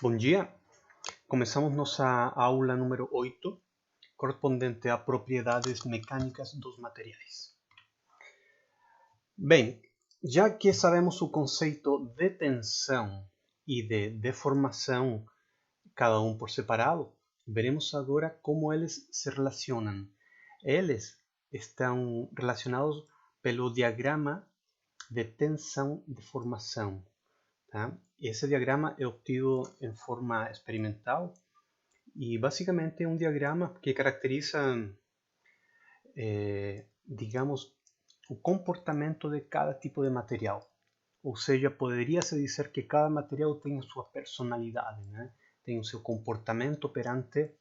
Bom dia! Começamos nossa aula número 8, correspondente a propriedades mecânicas dos materiais. Bem, já que sabemos o conceito de tensão e de deformação, cada um por separado, veremos agora como eles se relacionam. Eles estão relacionados pelo diagrama de tensão-deformação. Tá? Esse diagrama é obtido em forma experimental e basicamente é um diagrama que caracteriza, digamos, o comportamento de cada tipo de material. Ou seja, poderia-se dizer que cada material tem a sua personalidade, né? Tem o seu comportamento perante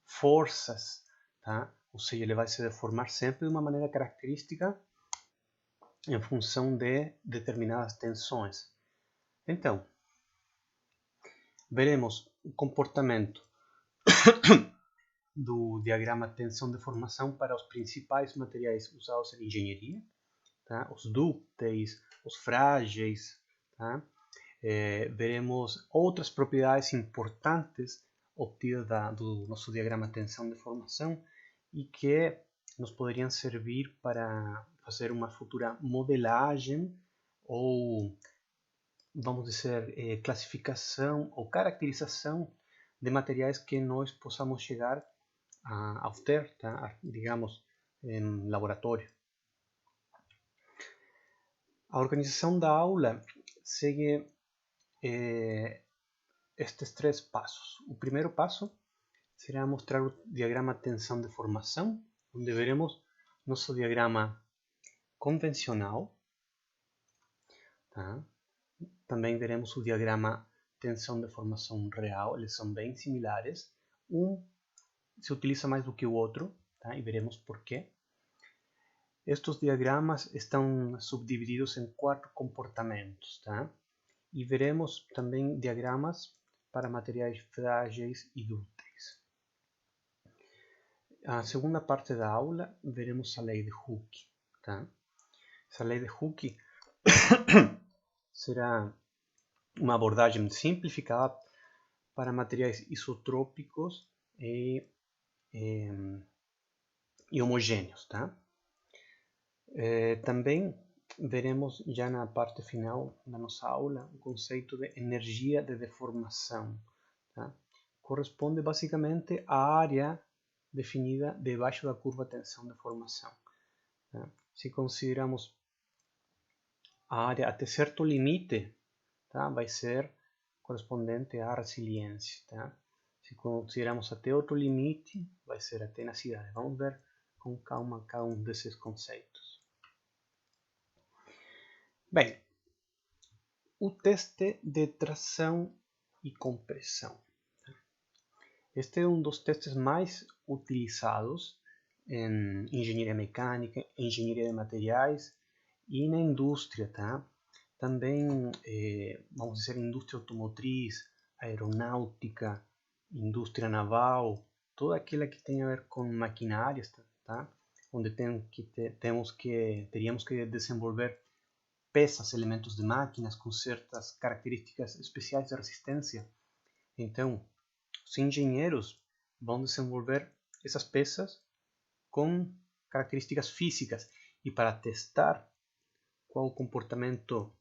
forças, tá? Ou seja, ele vai se deformar sempre de uma maneira característica em função de determinadas tensões. Então, veremos o comportamento do diagrama tensão-deformação para os principais materiais usados em engenharia, tá? Os dúcteis, os frágeis, tá? Veremos outras propriedades importantes obtidas do nosso diagrama tensão-deformação e que nos poderiam servir para fazer uma futura modelagem ou, vamos dizer, classificação ou caracterização de materiais que nós possamos chegar a obter, tá? Digamos, em laboratório. A organização da aula segue estes três passos. O primeiro passo será mostrar o diagrama tensão-deformação, onde veremos nosso diagrama convencional. Tá? Também veremos o diagrama tensão-deformação real, eles são bem similares. Um se utiliza mais do que o outro, tá? E veremos por quê. Estes diagramas estão subdivididos em 4 comportamentos, tá? E veremos também diagramas para materiais frágeis e dúcteis. A segunda parte da aula veremos a lei de Hooke, tá? Essa lei de Hooke será uma abordagem simplificada para materiais isotrópicos e homogêneos, tá? Também veremos já na parte final da nossa aula o conceito de energia de deformação. Tá? Corresponde basicamente à área definida debaixo da curva tensão-deformação. Tá? Se consideramos a área até certo limite, tá? Vai ser correspondente à resiliência. Tá? Se consideramos até outro limite, vai ser a tenacidade. Vamos ver com calma cada um desses conceitos. Bem, o teste de tração e compressão. Este é um dos testes mais utilizados em engenharia mecânica, engenharia de materiais e na indústria, tá? Também, vamos dizer, indústria automotriz, aeronáutica, indústria naval, toda aquela que tem a ver com maquinários, tá? Onde teríamos que desenvolver peças, elementos de máquinas com certas características especiais de resistência. Então, os engenheiros vão desenvolver essas peças com características físicas e para testar qual o comportamento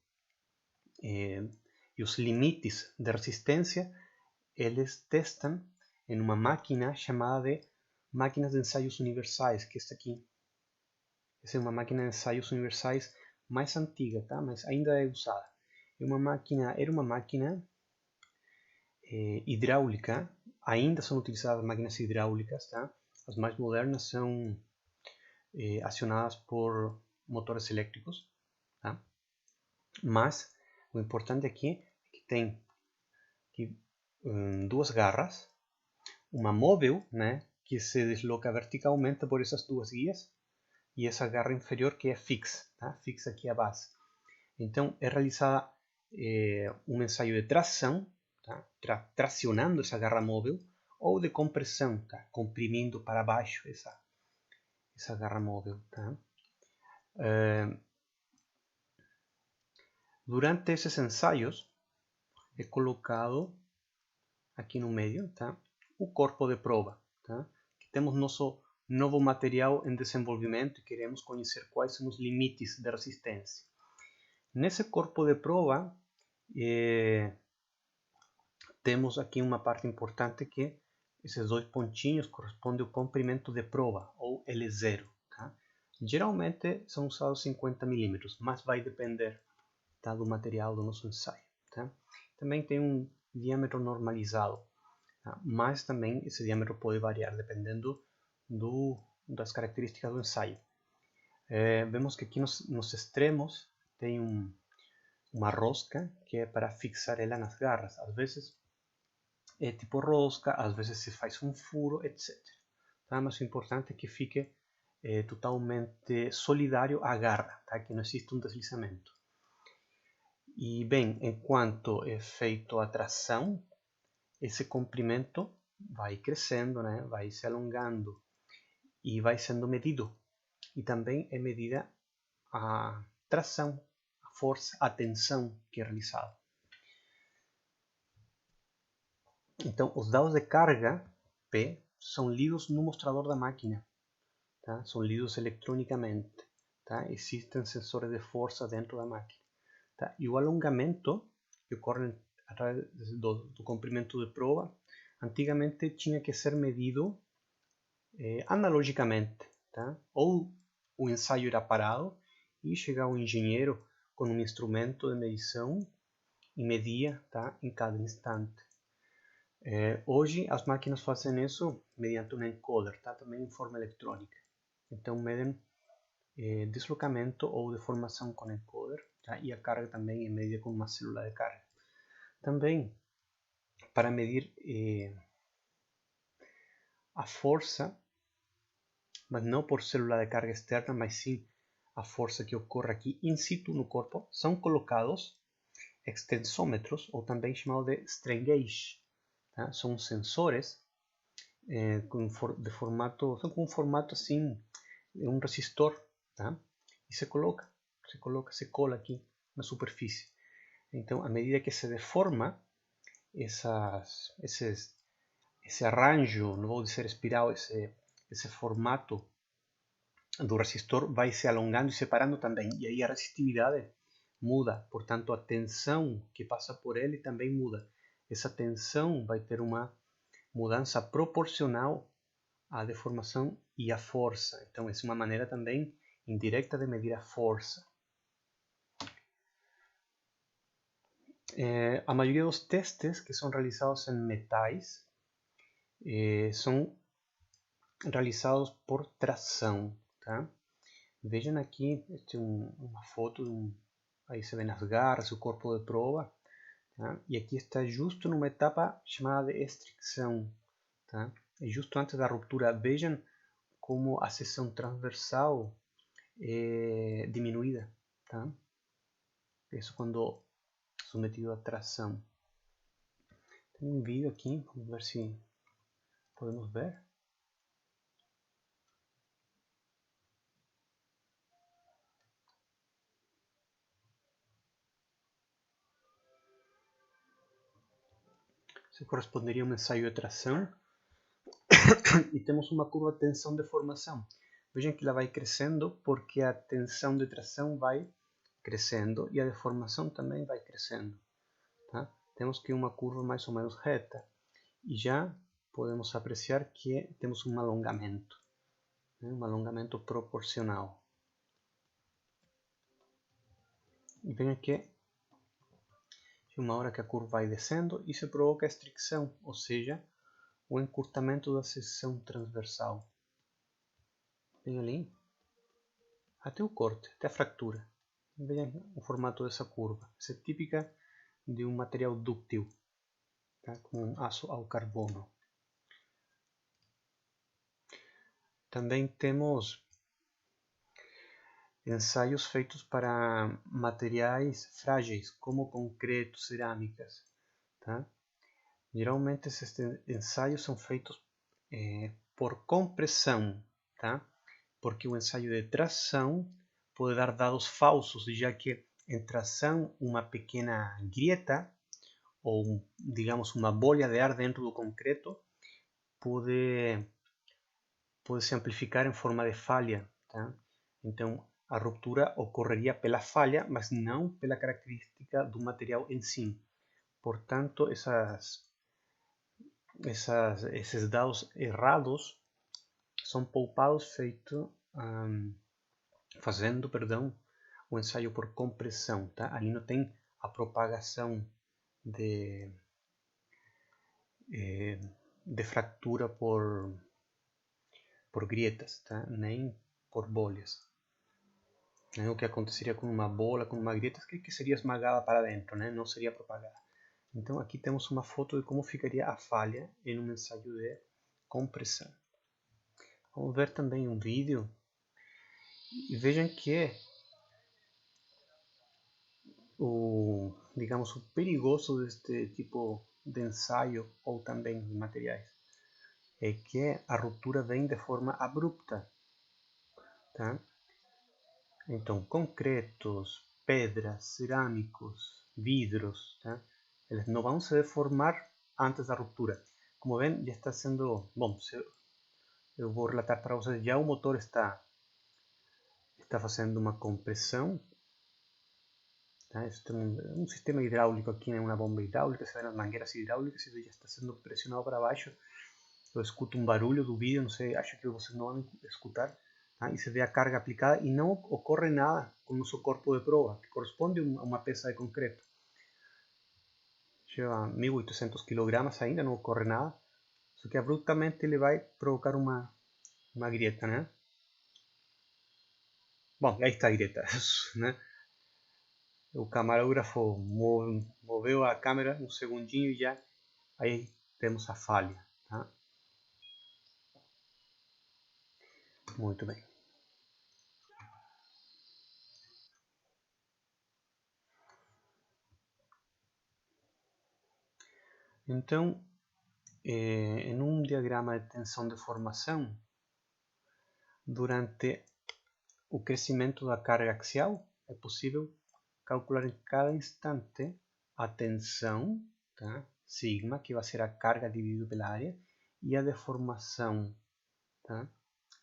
e os limites de resistência, eles testam em uma máquina chamada de máquinas de ensaios universais, que é esta aqui. Essa é uma máquina de ensaios universais mais antiga, tá? Mas ainda é usada. Era uma máquina hidráulica, ainda são utilizadas máquinas hidráulicas, tá? As mais modernas são acionadas por motores elétricos, tá? Mas o importante aqui é que tem duas garras, uma móvel, né, que se desloca verticalmente por essas duas guias, e essa garra inferior que é fixa, tá? Fixa aqui a base. Então é realizada um ensaio de tração, tá? Tracionando essa garra móvel, ou de compressão, tá? Comprimindo para baixo essa garra móvel. Tá? Durante esses ensaios é colocado aqui no meio, tá? O corpo de prova, tá? Temos nosso novo material em desenvolvimento e queremos conhecer quais são os limites da resistência. Nesse corpo de prova, temos aqui uma parte importante que esses dois pontinhos correspondem ao comprimento de prova, ou L0. Tá? Geralmente são usados 50 mm, mas vai depender, tá, do material do nosso ensaio. Tá? Também tem um diâmetro normalizado, tá? Mas também esse diâmetro pode variar dependendo das características do ensaio. Vemos que aqui nos extremos tem uma rosca que é para fixar ela nas garras. Às vezes é tipo rosca, às vezes se faz um furo, etc. Tá? Mas o importante é que fique totalmente solidário à garra, tá? Que não existe um deslizamento. E bem, enquanto é feito a tração, esse comprimento vai crescendo, né? Vai se alongando e vai sendo medido. E também é medida a tração, a força, a tensão que é realizada. Então, os dados de carga, P, são lidos no mostrador da máquina. Tá? São lidos eletronicamente. Tá? Existem sensores de força dentro da máquina. Tá? E o alongamento, que ocorre através do comprimento de prova, antigamente tinha que ser medido analogicamente. Tá? Ou o ensaio era parado e chegava o engenheiro com um instrumento de medição e media, tá, em cada instante. Hoje as máquinas fazem isso mediante um encoder, tá, também em forma eletrônica. Então medem deslocamento ou deformação com encoder, tá, e a carga também é medida com uma célula de carga. Também para medir a força, mas não por célula de carga externa, mas sim a força que ocorre aqui in situ no corpo, são colocados extensômetros, ou também chamado de strain gauge. Tá? São sensores de formato, são com um formato assim, um resistor, tá? E se cola aqui na superfície. Então, à medida que se deforma esse arranjo, não vou dizer espiral, esse formato do resistor vai se alongando e separando também, e aí a resistividade muda, portanto a tensão que passa por ele também muda. Essa tensão vai ter uma mudança proporcional à deformação e à força. Então essa é uma maneira também indireta de medir a força. A maioria dos testes que são realizados em metais são realizados por tração. Tá? Vejam aqui uma foto, aí se vê as garras, o corpo de prova, tá? E aqui está justo numa etapa chamada de extricção, tá? É justo antes da ruptura. Vejam como a seção transversal é diminuída, tá? Isso quando submetido a tração. Tem um vídeo aqui, vamos ver se podemos ver. Isso corresponderia a um ensaio de tração. E temos uma curva de tensão de formação. Vejam que ela vai crescendo porque a tensão de tração vai crescendo e a deformação também vai crescendo. Tá? Temos que uma curva mais ou menos reta. E já podemos apreciar que temos um alongamento. Né? Um alongamento proporcional. E vejam que uma hora que a curva vai descendo, isso provoca a extricção, ou seja, o encurtamento da seção transversal. Vem ali, até o corte, até a fratura. Vejam o formato dessa curva. Essa é típica de um material dúctil, tá? Com um aço ao carbono. Também temos ensaios feitos para materiais frágeis, como concreto, cerâmicas. Tá? Geralmente esses ensaios são feitos por compressão, tá? Porque o ensaio de tração pode dar dados falsos, já que em tração uma pequena grieta ou digamos uma bolha de ar dentro do concreto pode se amplificar em forma de falha, tá? Então a ruptura ocorreria pela falha, mas não pela característica do material em si. Portanto, esses dados errados são poupados fazendo, o ensaio por compressão, tá? Ali não tem a propagação de fractura por grietas, tá? Nem por bolhas. O que aconteceria com uma bola, com uma grieta, que seria esmagada para dentro, né? Não seria propagada. Então aqui temos uma foto de como ficaria a falha em um ensaio de compressão. Vamos ver também um vídeo e vejam que digamos, o perigoso deste tipo de ensaio ou também de materiais é que a ruptura vem de forma abrupta, tá? Então, concretos, pedras, cerâmicos, vidros, tá? Eles não vão se deformar antes da ruptura. Como ven, já está sendo... Bom, eu vou relatar para vocês, já o motor está fazendo uma compressão. Tá? Isso tem um sistema hidráulico aqui, né? Uma bomba hidráulica, se vê nas mangueiras hidráulicas, isso já está sendo pressionado para baixo. Eu escuto um barulho do vídeo, não sei, acho que vocês não vão escutar. Tá? E se vê a carga aplicada e não ocorre nada com o nosso corpo de prova, que corresponde a uma peça de concreto. Lleva 1800 kg ainda, não ocorre nada. Só que abruptamente ele vai provocar uma grieta, né? Bom, aí está a grieta, né? O camarógrafo moveu a câmera um segundinho e já aí temos a falha, tá? Muito bem. Então, em um diagrama de tensão-deformação, durante o crescimento da carga axial, é possível calcular em cada instante a tensão, tá? Sigma, que vai ser a carga dividido pela área, e a deformação, tá?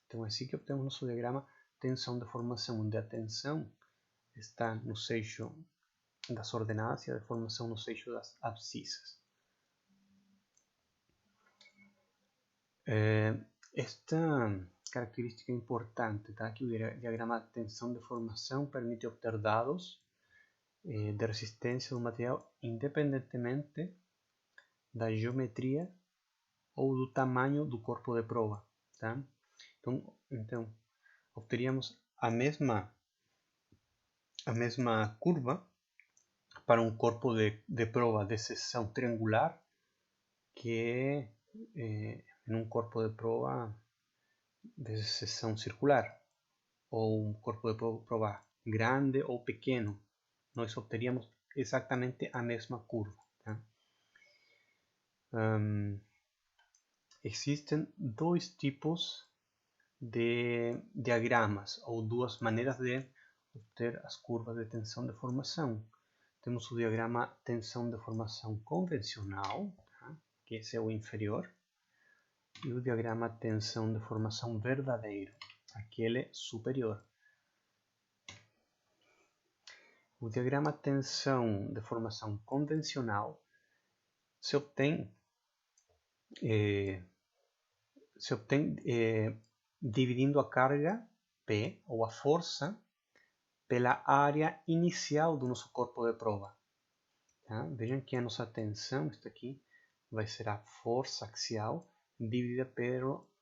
Então, assim que obtemos nosso diagrama tensão-deformação, onde a tensão está no eixo das ordenadas e a deformação no eixo das abscissas. Esta característica importante, tá? Que o diagrama de tensão-deformação permite obter dados de resistência do material independentemente da geometria ou do tamanho do corpo de prova, tá? Então obteríamos a mesma curva para um corpo de prova de seção triangular que em um corpo de prova de seção circular, ou um corpo de prova grande ou pequeno. Nós obteríamos exatamente a mesma curva, tá? Existem dois tipos de diagramas, ou duas maneiras de obter as curvas de tensão-deformação. Temos o diagrama tensão-deformação convencional, tá? Que esse é o inferior, e o diagrama tensão-deformação verdadeiro, aquele superior. O diagrama tensão-deformação convencional se obtém dividindo a carga P, ou a força, pela área inicial do nosso corpo de prova. Tá? Vejam que a nossa tensão, esta aqui, vai ser a força axial dividida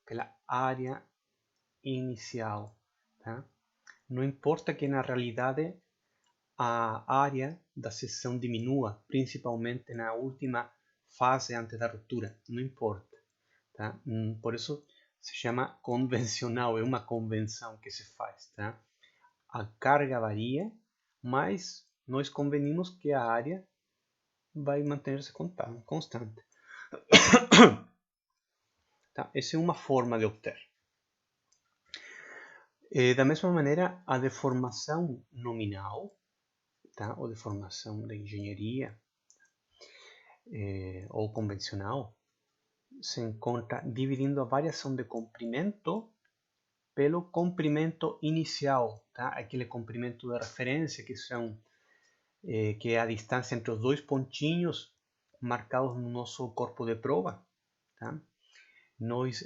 pela área inicial. Tá? Não importa que na realidade a área da seção diminua, principalmente na última fase antes da ruptura, não importa. Tá? Por isso se chama convencional, é uma convenção que se faz. Tá? A carga varia, mas nós convenimos que a área vai manter-se constante. Tá? Essa é uma forma de obter. Da mesma maneira, a deformação nominal, tá? Ou deformação da engenharia, ou convencional se encontra dividindo a variação de comprimento pelo comprimento inicial, tá? Aquele comprimento de referência que é a distância entre os dois pontinhos marcados no nosso corpo de prova, tá? Nós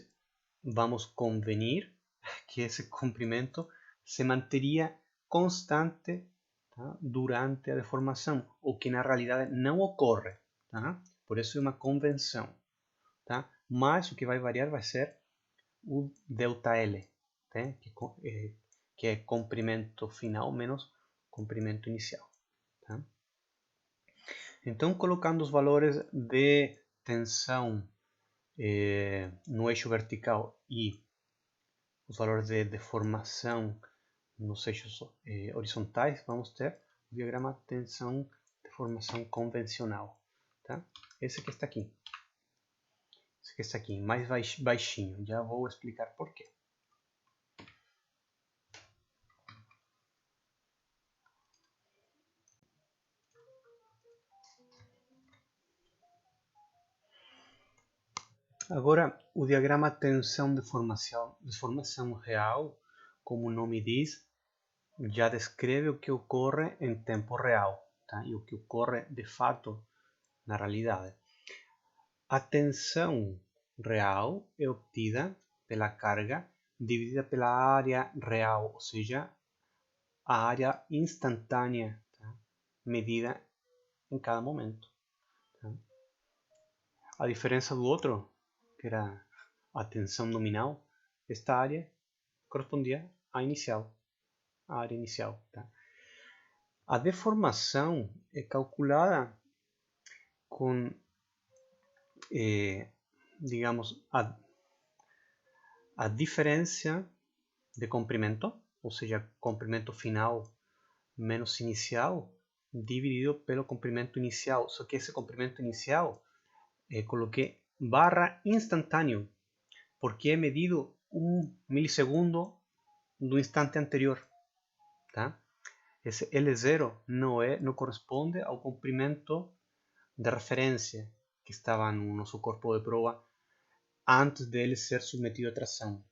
vamos convenir que esse comprimento se manteria constante, tá? Durante a deformação, o que na realidade não ocorre, tá? Por isso é uma convenção, tá? Mas o que vai variar vai ser o ΔL, tá? que é comprimento final menos comprimento inicial. Tá? Então, colocando os valores de tensão no eixo vertical e os valores de deformação nos eixos horizontais, vamos ter o diagrama tensão-deformação convencional. Tá? Esse que está aqui. Esse que está aqui, mais baixinho. Já vou explicar por quê. Agora, o diagrama tensão-deformação real, como o nome diz, já descreve o que ocorre em tempo real, tá? E o que ocorre de fato na realidade. A tensão real é obtida pela carga dividida pela área real, ou seja, a área instantânea, tá? Medida em cada momento. Tá? A diferença do outro, que era a tensão nominal, esta área correspondia à inicial, à área inicial. Tá? A deformação é calculada com, digamos, a diferença de comprimento, ou seja, comprimento final menos inicial, dividido pelo comprimento inicial. Só que esse comprimento inicial coloquei barra instantâneo, porque é medido 1 milissegundo do instante anterior. Tá? Esse L0 não corresponde ao comprimento de referência que estava no nosso corpo de prova antes dele ser submetido a tração.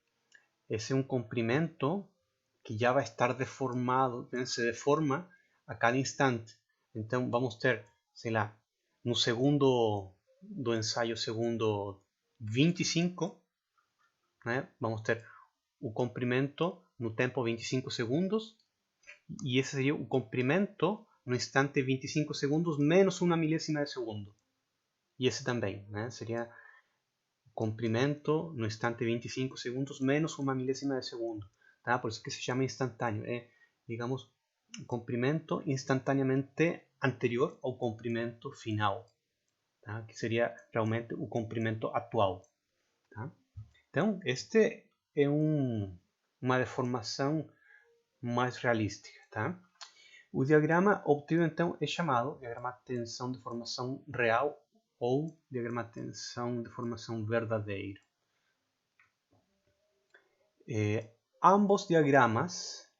Esse é um comprimento que já vai estar deformado, se deforma a cada instante. Então vamos ter, sei lá, no segundo do ensaio, segundo 25, né? Vamos ter o comprimento no tempo 25 segundos, e esse seria o comprimento no instante 25 segundos menos uma milésima de segundo. E esse também, né? Seria o comprimento no instante 25 segundos menos uma milésima de segundo. Tá? Por isso que se chama instantâneo. É, digamos, o comprimento instantaneamente anterior ao comprimento final. Tá? Que seria realmente o comprimento atual. Tá? Então, este é uma deformação mais realística. Tá? O diagrama obtido então é chamado diagrama tensão-deformação real ou diagrama tensão-deformação verdadeiro. Ambos diagramas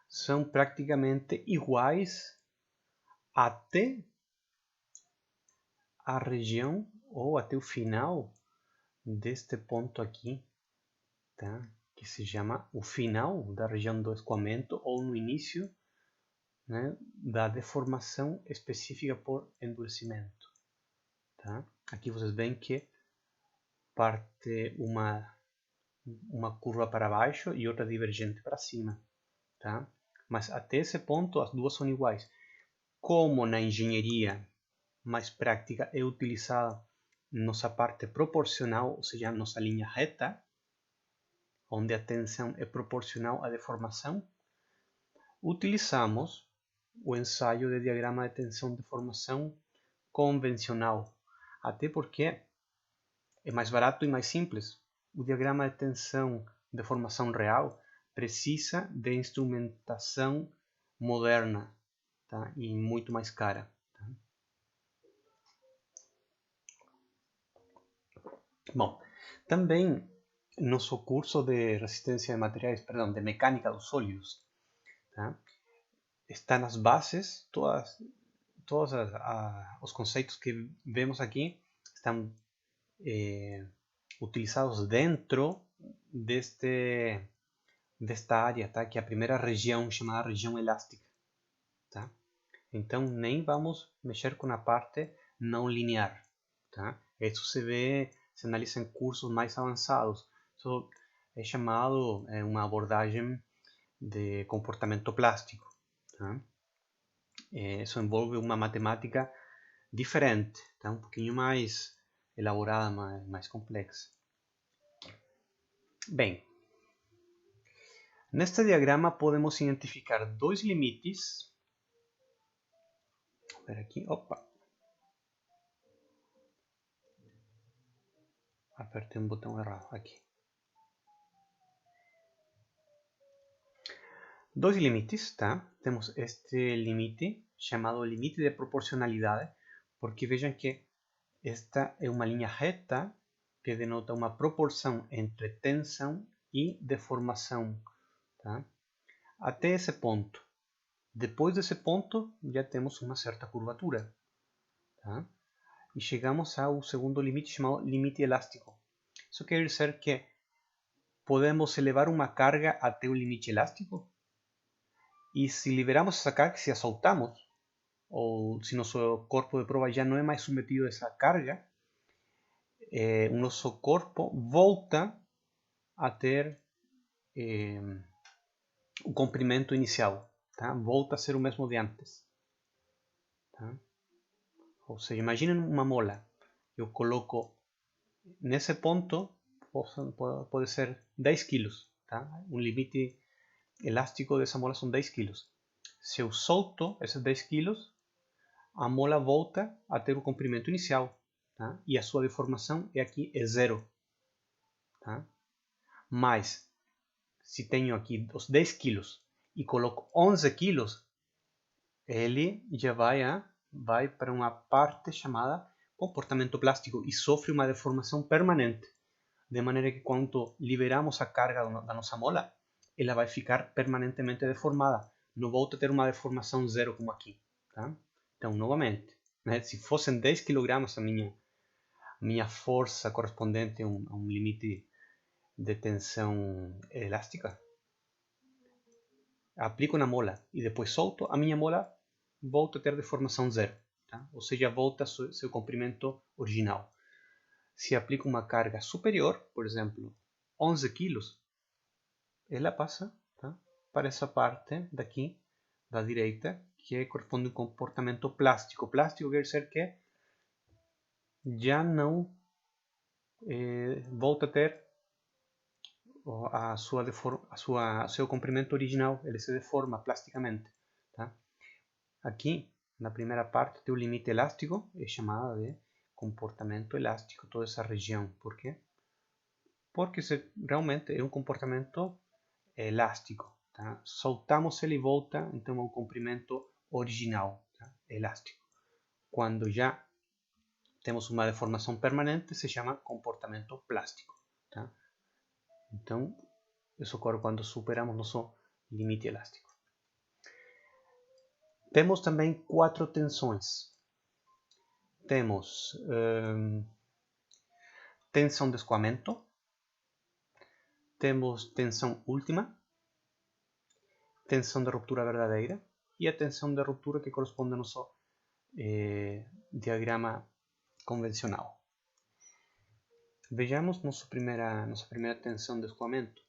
são praticamente iguais até a região ou até o final deste ponto aqui, tá? Que se chama o final da região do escoamento ou no início, né, da deformação específica por endurecimento. Tá? Aqui vocês veem que parte uma curva para baixo e outra divergente para cima. Tá? Mas até esse ponto as duas são iguais. Como na engenharia mais prática é utilizada nossa parte proporcional, ou seja, nossa linha reta, onde a tensão é proporcional à deformação, utilizamos o ensaio de diagrama de tensão-deformação convencional, até porque é mais barato e mais simples. O diagrama de tensão-deformação real precisa de instrumentação moderna, tá? E muito mais cara. Tá? Bom, também nosso curso de resistência de materiais, perdão, de mecânica dos sólidos, tá? Está nas bases, todas todos os conceitos que vemos aqui estão utilizados dentro desta área, tá? Que é a primeira região, chamada região elástica. Tá? Então, nem vamos mexer com a parte não linear. Tá? Isso se analisa em cursos mais avançados. Isso é chamado uma abordagem de comportamento plástico. Tá? Isso envolve uma matemática diferente, tá? Um pouquinho mais elaborada, mais complexa. Bem, neste diagrama podemos identificar dois limites. Vou ver aqui, opa. Apertei um botão errado aqui. Dois limites, tá? Temos este limite chamado limite de proporcionalidade, porque vejam que esta é uma linha reta que denota uma proporção entre tensão e deformação, tá? Até esse ponto. Depois desse ponto, já temos uma certa curvatura, tá? E chegamos ao segundo limite, chamado limite elástico. Isso quer dizer que podemos elevar uma carga até o limite elástico, e se liberamos essa carga, se a soltamos, ou se nosso corpo de prova já não é mais submetido a essa carga, o nosso corpo volta a ter o comprimento inicial, tá? Volta a ser o mesmo de antes. Tá? Ou seja, imaginem uma mola. Eu coloco nesse ponto, pode ser 10 quilos. Tá? Um limite elástico dessa mola são 10 quilos. Se eu solto esses 10 quilos, a mola volta a ter o comprimento inicial. Tá? E a sua deformação é zero. Tá? Mas, se tenho aqui os 10 quilos e coloco 11 quilos, ele já vai para uma parte chamada comportamento plástico e sofre uma deformação permanente. De maneira que quando liberamos a carga da nossa mola, ela vai ficar permanentemente deformada. Não volta a ter uma deformação zero como aqui. Tá? Então, novamente, né, se fossem 10 kg a minha força correspondente a um limite de tensão elástica, aplico na mola e depois solto, a minha mola volta a ter deformação zero. Tá? Ou seja, volta ao seu comprimento original. Se aplico uma carga superior, por exemplo, 11 quilos, ela passa, tá, para essa parte daqui, da direita, que corresponde a um comportamento plástico. Plástico quer dizer que já não volta a ter seu comprimento original, ele se deforma plasticamente. Tá? Aqui, na primeira parte, tem o limite elástico, é chamada de comportamento elástico, toda essa região. Por quê? Porque realmente é um comportamento elástico. Tá? Soltamos ele e volta então ao comprimento original, tá? Elástico. Quando já temos uma deformação permanente, se chama comportamento plástico. Tá? Então, isso ocorre quando superamos nosso limite elástico. Temos também 4 tensões. Temos tensão de escoamento, temos tensão última, tensão de ruptura verdadeira e a tensão de ruptura que corresponde ao nosso diagrama convencional. Vejamos nossa primeira tensão de escoamento.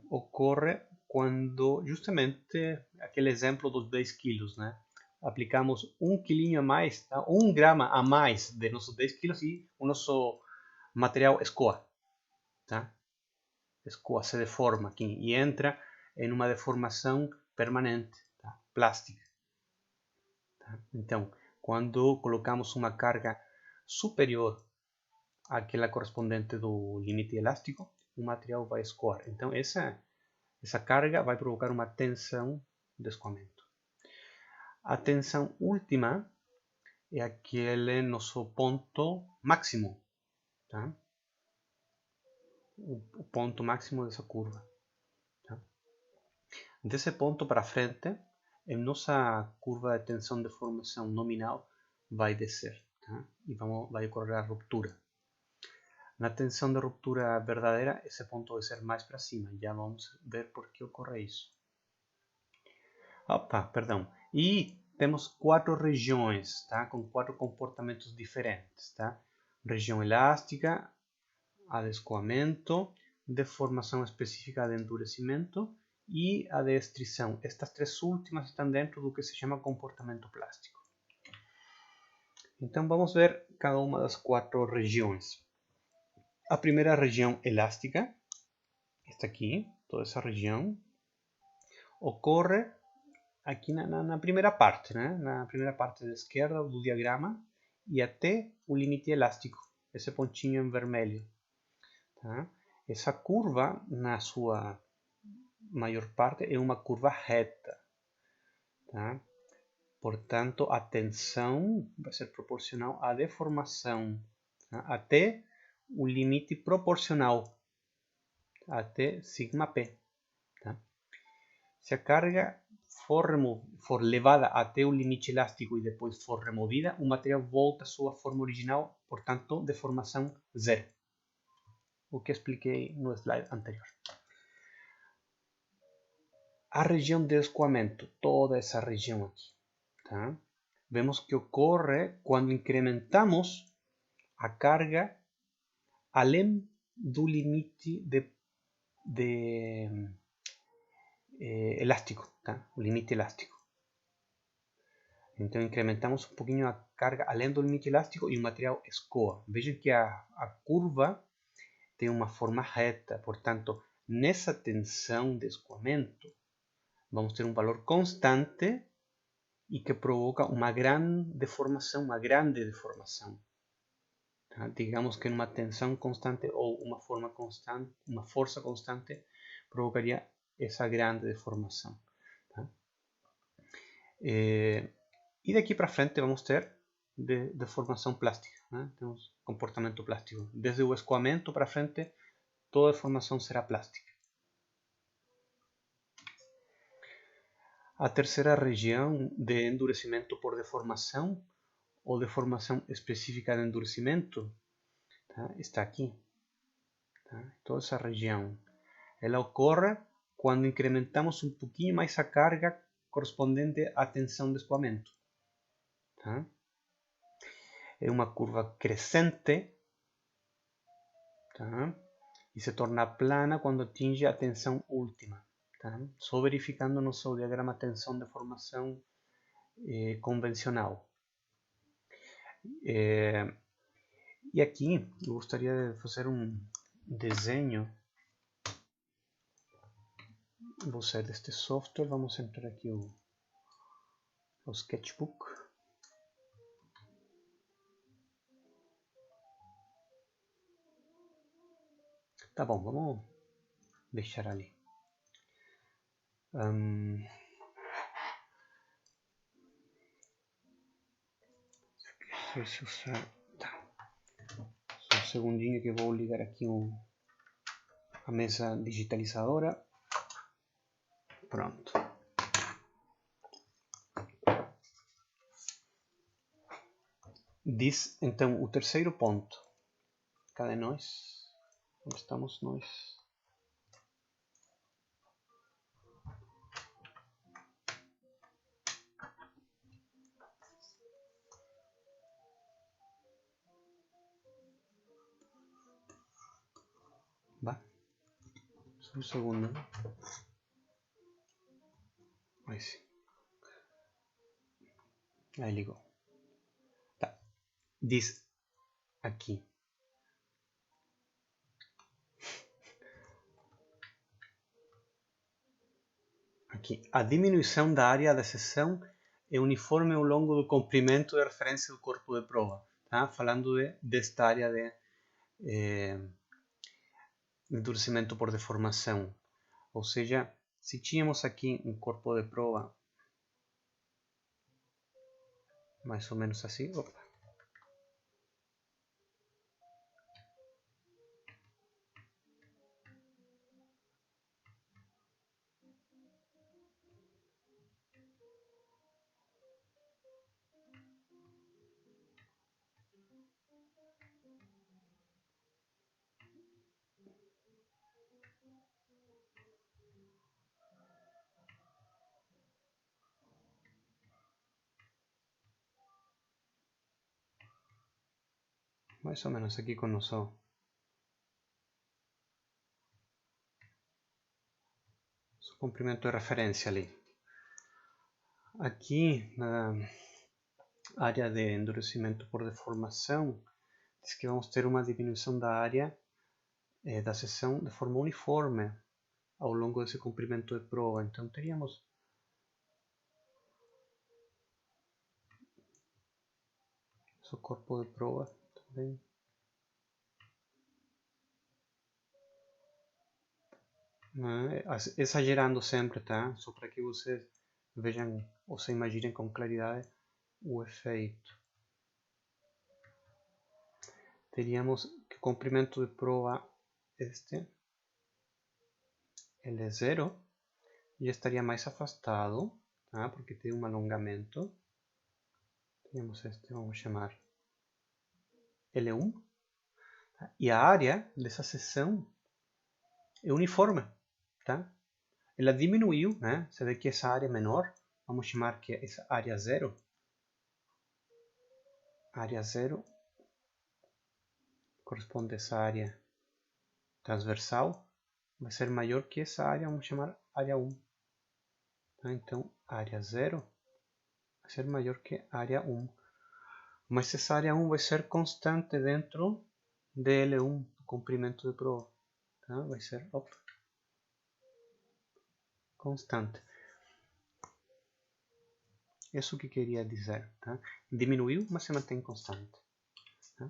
Ocorre quando justamente aquele exemplo dos 10 quilos, né? Aplicamos 1 quilinho a mais, tá? 1 grama a mais de nossos 10 quilos e o nosso material escoa, tá? Escoa, se deforma aqui e entra em uma deformação permanente, tá? Plástica. Tá? Então, quando colocamos uma carga superior àquela correspondente do limite elástico, o material vai escoar. Então, essa carga vai provocar uma tensão de escoamento. A tensão última é aquele nosso ponto máximo, tá? O ponto máximo dessa curva. Tá? Desse ponto para frente em nossa curva de tensão de deformação nominal vai descer, tá? E vai ocorrer a ruptura. Na tensão de ruptura verdadeira, esse ponto vai ser mais para cima. Já vamos ver por que ocorre isso. Opa, perdão. E temos 4 regiões, tá? Com 4 comportamentos diferentes, tá? Região elástica, a de escoamento, deformação específica de endurecimento e a de estrição. Estas 3 últimas estão dentro do que se chama comportamento plástico. Então vamos ver cada uma das 4 regiões. A primeira região elástica, esta aqui, toda essa região, ocorre aqui na primeira parte, né? Na primeira parte da esquerda do diagrama e até o limite elástico, esse pontinho em vermelho. Tá? Essa curva, na sua maior parte, é uma curva reta. Tá? Portanto, a tensão vai ser proporcional à deformação, tá? Até o limite proporcional, até sigma p. Tá? Se a carga for levada até o limite elástico e depois for removida, o material volta à sua forma original, portanto, deformação zero. O que expliquei no slide anterior. A região de escoamento, toda essa região aqui, tá? Vemos que ocorre quando incrementamos a carga além do limite elástico, tá? O limite elástico. Então incrementamos um pouquinho a carga além do limite elástico e o material escoa. Vejam que a curva tem uma forma reta, portanto, nessa tensão de escoamento, vamos ter um valor constante e que provoca uma grande deformação. Tá? Digamos que numa tensão constante ou uma força constante provocaria essa grande deformação. Tá? E daqui para frente vamos ter deformação plástica, né? Temos comportamento plástico. Desde o escoamento para frente, toda deformação será plástica. A terceira região de endurecimento por deformação ou deformação específica de endurecimento, tá? Está aqui. Tá? Toda essa região. Ela ocorre quando incrementamos um pouquinho mais a carga correspondente à tensão de escoamento. Tá? É uma curva crescente, tá? E se torna plana quando atinge a tensão última. Tá? Só verificando no seu diagrama tensão de formação convencional. E aqui eu gostaria de fazer um desenho. Vou sair deste software, vamos entrar aqui o Sketchbook. Tá bom, vamos deixar ali. Se usar... Tá. Só um segundinho que eu vou ligar aqui a mesa digitalizadora. Pronto. Diz então o terceiro ponto. Cadê nós? Onde estamos nós? Va. Só um segundo. Aí sim. Aí ligou. Tá. Diz aqui. Aqui. A diminuição da área da seção é uniforme ao longo do comprimento de referência do corpo de prova. Tá? Falando desta área de endurecimento por deformação. Ou seja, se tínhamos aqui um corpo de prova mais ou menos assim, opa. mais ou menos aqui com o nosso comprimento de referência ali. Aqui na área de endurecimento por deformação, diz que vamos ter uma diminuição da área da seção de forma uniforme ao longo desse comprimento de prova. Então teríamos nosso corpo de prova também. Exagerando sempre, tá? Só para que vocês vejam ou se imaginem com claridade o efeito. Teríamos que o comprimento de prova ele é 0 e estaria mais afastado, tá? Porque tem um alongamento. Temos vamos chamar L1, tá? E a área dessa seção é uniforme, tá? Ela diminuiu, né? Você vê que essa área é menor, vamos chamar que essa área 0. Área 0 corresponde a essa área transversal, vai ser maior que essa área, vamos chamar área 1. Tá? Então, área 0 vai ser maior que área 1. Mas essa área 1 vai ser constante dentro de L1, do comprimento de prova. Tá? Vai ser constante. Isso que queria dizer. Tá? Diminuiu, mas se mantém constante. Tá?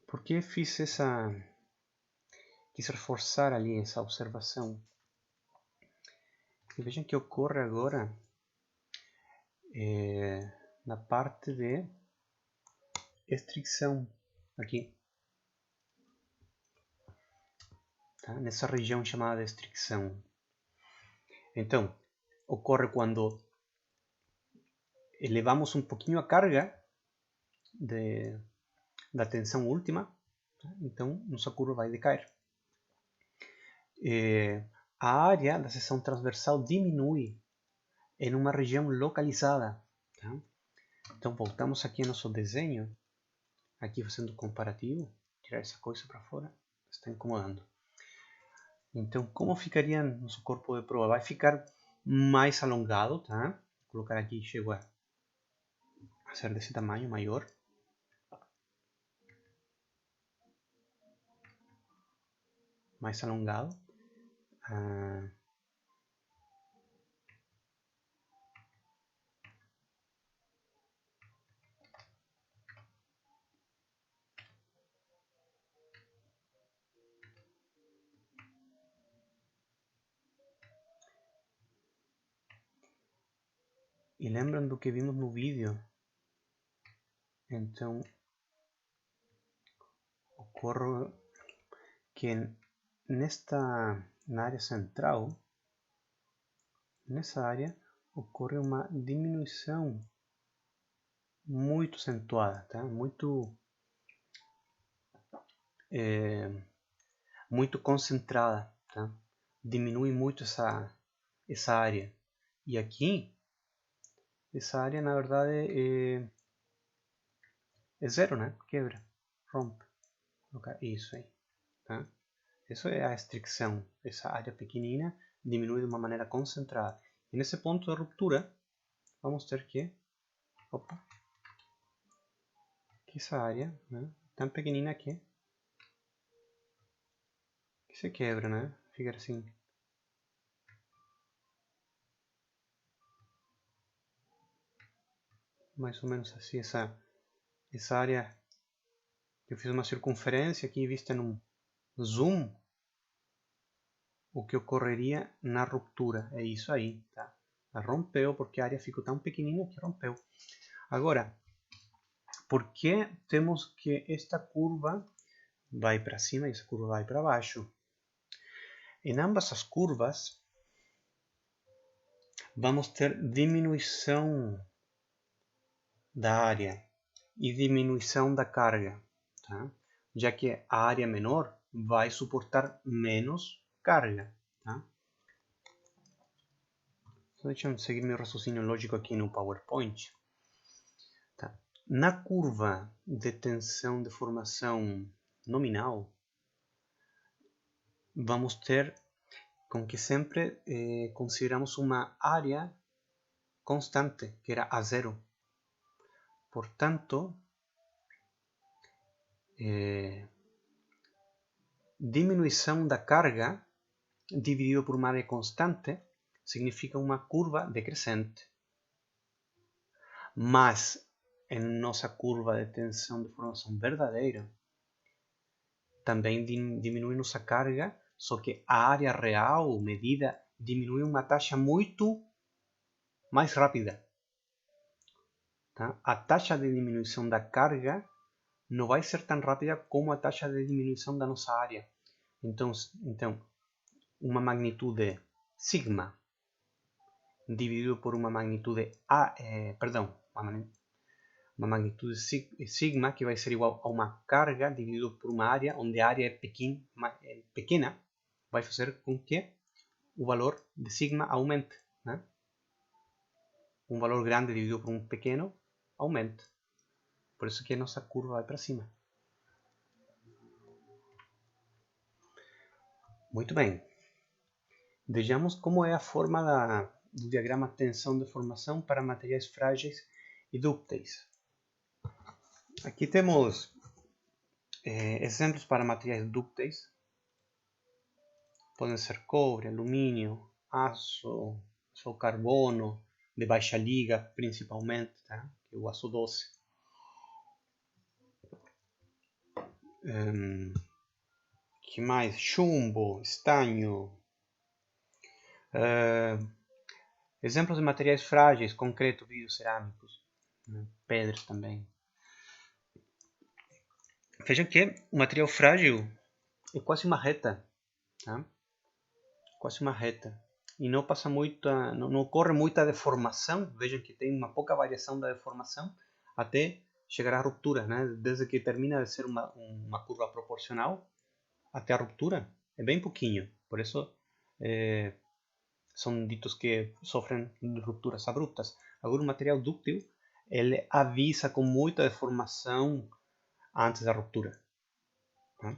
Por que fiz quis reforçar ali essa observação? Porque vejam que ocorre agora na parte de estricção aqui, tá? Nessa região chamada de estricção. Então, ocorre quando elevamos um pouquinho a carga da tensão última, tá? Então nossa curva vai decair. A área da seção transversal diminui em uma região localizada. Tá? Então voltamos aqui ao nosso desenho, aqui fazendo comparativo, tirar essa coisa para fora, está incomodando. Então, como ficaria nosso corpo de prova? Vai ficar mais alongado, tá? Vou colocar aqui, chego a ser desse tamanho, maior. Mais alongado. E lembram do que vimos no vídeo? Então, ocorre que na área central, nessa área, ocorre uma diminuição muito acentuada, tá? Muito concentrada, tá? Diminui muito essa área. E aqui, essa área na verdade é zero, né? Quebra, rompe. Vou colocar isso aí, tá? Isso é a estricção. Essa área pequenina diminui de uma maneira concentrada. E nesse ponto de ruptura, vamos ter que essa área, né, tão pequenina que se quebra, né? Fica assim. Mais ou menos assim, essa área. Eu fiz uma circunferência aqui vista num zoom. O que ocorreria na ruptura é isso aí, tá? Rompeu porque a área ficou tão pequenina que rompeu. Agora, por que temos que esta curva vai para cima e essa curva vai para baixo? Em ambas as curvas, vamos ter diminuição da área e diminuição da carga, tá? Já que a área menor vai suportar menos carga. Tá? Então, deixa eu seguir meu raciocínio lógico aqui no PowerPoint. Tá? Na curva de tensão de formação nominal, vamos ter com que sempre consideramos uma área constante, que era A0. Portanto, diminuição da carga dividido por uma área constante significa uma curva decrescente. Mas, em nossa curva de tensão de formação verdadeira, também diminui nossa carga, só que a área real medida diminui uma taxa muito mais rápida. Tá? A taxa de diminuição da carga não vai ser tão rápida como a taxa de diminuição da nossa área. Então uma magnitude sigma dividido por uma magnitude uma magnitude sigma que vai ser igual a uma carga dividido por uma área onde a área é pequena, vai fazer com que o valor de sigma aumente, né? Um valor grande dividido por um pequeno aumente. Por isso que a nossa curva vai para cima. Muito bem. Vejamos como é a forma do diagrama tensão de formação para materiais frágeis e dúcteis. Aqui temos exemplos para materiais dúcteis. Podem ser cobre, alumínio, aço carbono, de baixa liga principalmente, tá? Que é o aço doce. Que mais? Chumbo, estanho. Exemplos de materiais frágeis, concreto, vidro, cerâmicos, né? Pedras também. Vejam que o material frágil é quase uma reta, tá? Quase uma reta. E não passa muita, não ocorre muita deformação. Vejam que tem uma pouca variação da deformação até chegar à ruptura, né? Desde que termina de ser uma curva proporcional até a ruptura é bem pouquinho. Por isso são ditos que sofrem rupturas abruptas. Agora o material dúctil ele avisa com muita deformação antes da ruptura. Tá?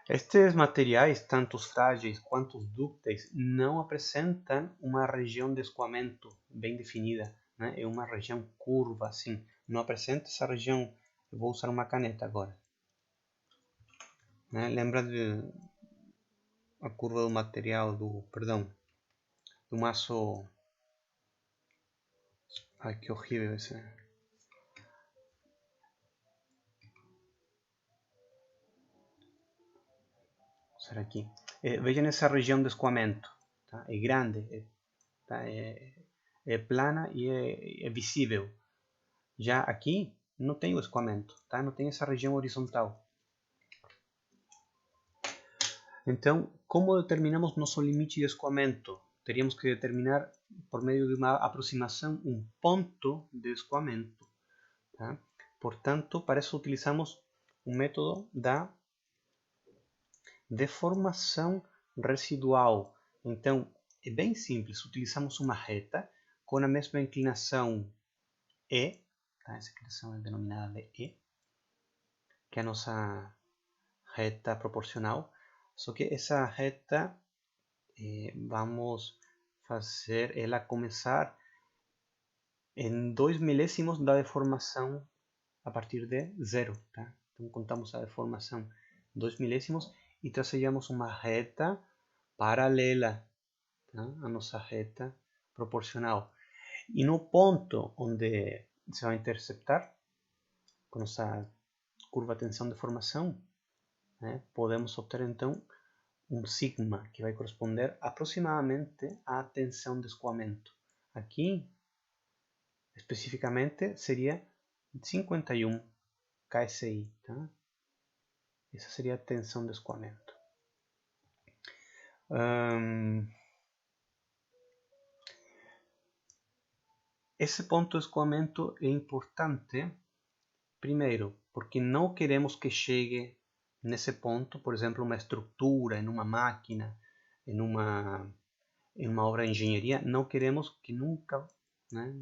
Estes materiais, tanto os frágeis quanto os dúcteis, não apresentam uma região de escoamento bem definida, né? É uma região curva, assim. Não apresenta essa região. Eu vou usar uma caneta agora. Né? Lembra de a curva do material do aço. Ai, que horrível esse. Será aqui? Vejam essa região de escoamento. Tá? É grande, é plana e é visível. Já aqui não tem o escoamento, tá? Não tem essa região horizontal. Então, como determinamos nosso limite de escoamento? Teríamos que determinar, por meio de uma aproximação, um ponto de escoamento. Tá? Portanto, para isso utilizamos o método da deformação residual. Então, é bem simples. Utilizamos uma reta com a mesma inclinação E. Tá? Essa inclinação é denominada de E, que é a nossa reta proporcional. Só que essa reta vamos fazer ela começar em 2 milésimos da deformação a partir de 0. Tá? Então contamos a deformação 2 milésimos e tracejamos uma reta paralela, tá? A nossa reta proporcional. E no ponto onde se vai interceptar com nossa curva de tensão de formação, né, podemos obter então um sigma que vai corresponder aproximadamente à tensão de escoamento. Aqui, especificamente, seria 51 KSI. Tá? Essa seria a tensão de escoamento. Esse ponto de escoamento é importante, primeiro, porque não queremos que chegue nesse ponto, por exemplo, uma estrutura, em uma máquina, em uma obra de engenharia, não queremos que nunca né?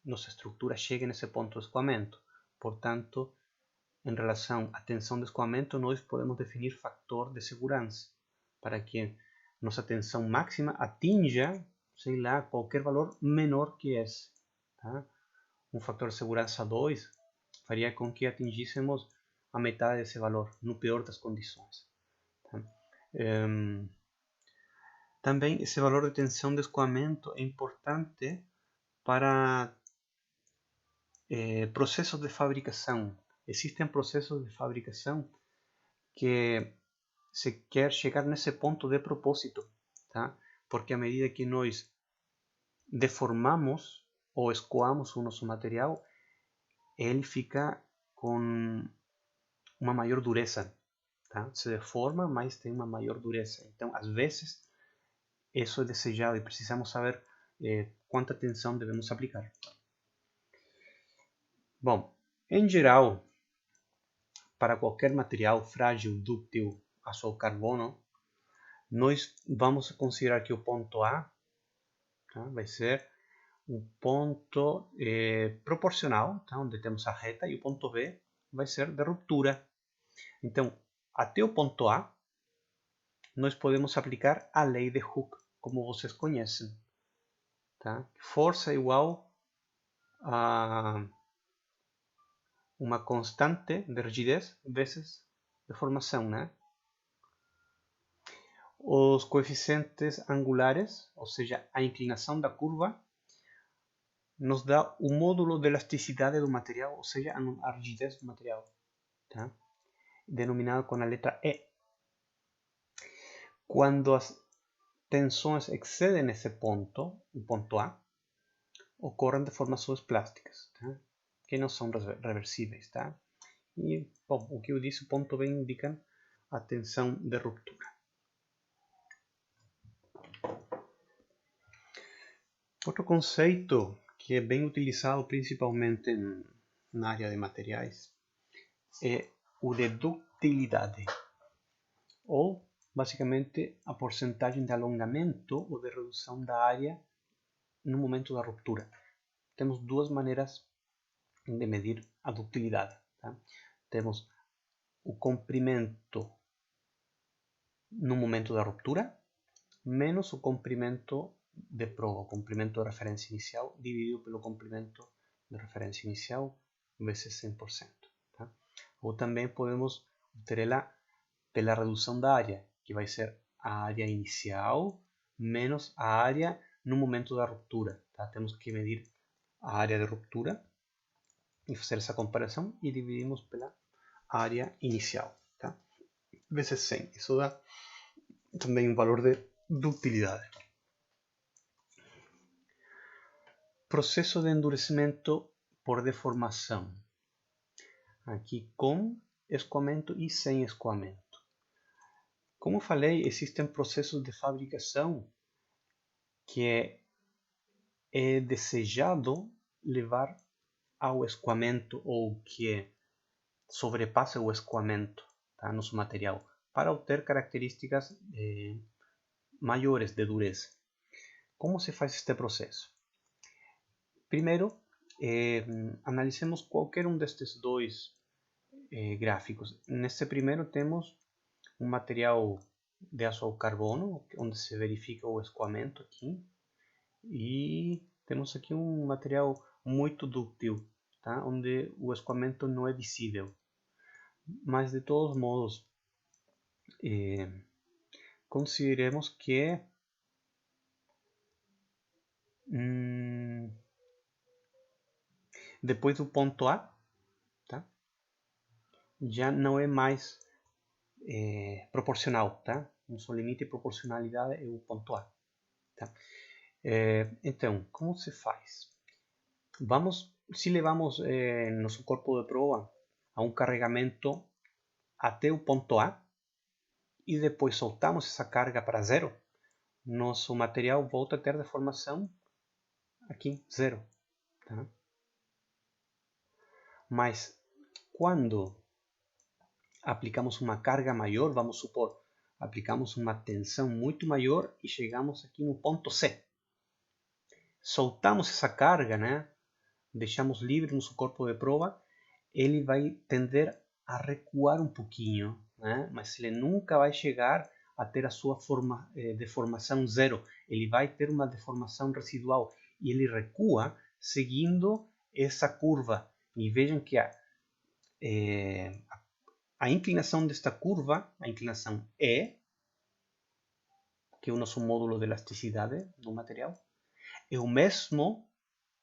Nossa estrutura chega nesse ponto de escoamento. Portanto, em relação à tensão de escoamento, nós podemos definir fator de segurança para que nossa tensão máxima atinja, sei lá, qualquer valor menor que esse. Tá? Um fator de segurança 2 faria com que atingíssemos a metade desse valor, no pior das condições. Tá? Também esse valor de tensão de escoamento é importante para processos de fabricação. Existem processos de fabricação que se quer chegar nesse ponto de propósito, tá? Porque à medida que nós deformamos ou escoamos o nosso material, ele fica com uma maior dureza, tá? Se deforma, mas tem uma maior dureza. Então, às vezes, isso é desejado e precisamos saber quanta tensão devemos aplicar. Bom, em geral, para qualquer material frágil, dúctil, aço ou carbono, nós vamos considerar que o ponto A, tá, vai ser um ponto proporcional, tá, onde temos a reta, e o ponto B vai ser de ruptura. Então, até o ponto A, nós podemos aplicar a lei de Hooke, como vocês conhecem. Tá? Força igual a uma constante de rigidez vezes deformação, né? Os coeficientes angulares, ou seja, a inclinação da curva, nos dá o módulo de elasticidade do material, ou seja, a rigidez do material, tá? Denominado com a letra E. Quando as tensões excedem esse ponto, o ponto A, ocorrem deformações plásticas, tá? Que não são reversíveis, tá? E, bom, o que eu disse, o ponto B indica a tensão de ruptura. Outro conceito que é bem utilizado principalmente na área de materiais é o de ductilidade, ou basicamente a porcentagem de alongamento ou de redução da área no momento da ruptura. Temos duas maneiras de medir a ductilidade. Tá? Temos o comprimento no momento da ruptura menos o comprimento de prova, o comprimento de referência inicial dividido pelo comprimento de referência inicial vezes 100%. Tá? Ou também podemos obter-la pela redução da área, que vai ser a área inicial menos a área no momento da ruptura. Tá? Temos que medir a área de ruptura e fazer essa comparação e dividimos pela área inicial. Tá? Vezes 100. Isso dá também um valor de ductilidade. Processo de endurecimento por deformação. Aqui com escoamento e sem escoamento. Como falei, existem processos de fabricação que é desejado levar ao escoamento ou que sobrepassa o escoamento, tá, no seu material para obter características maiores de dureza. Como se faz este processo? Primeiro, analisemos qualquer um destes dois gráficos. Neste primeiro temos um material de aço ou carbono, onde se verifica o escoamento aqui, e temos aqui um material muito dúctil, tá? Onde o escoamento não é visível. Mas de todos modos, consideremos que depois do ponto A, tá? Já não é mais proporcional, tá? O seu limite de proporcionalidade é o ponto A, tá? Então, como se faz? Se levamos nosso corpo de prova a um carregamento até o ponto A e depois soltamos essa carga para zero, nosso material volta a ter deformação aqui, zero. Tá? Mas quando aplicamos uma carga maior, vamos supor, aplicamos uma tensão muito maior e chegamos aqui no ponto C. soltamos essa carga, né? Deixamos livre nosso corpo de prova, ele vai tender a recuar um pouquinho, né? Mas ele nunca vai chegar a ter a sua deformação zero. Ele vai ter uma deformação residual e ele recua seguindo essa curva. E vejam que a inclinação desta curva, a inclinação E, que é o nosso módulo de elasticidade do material, é o mesmo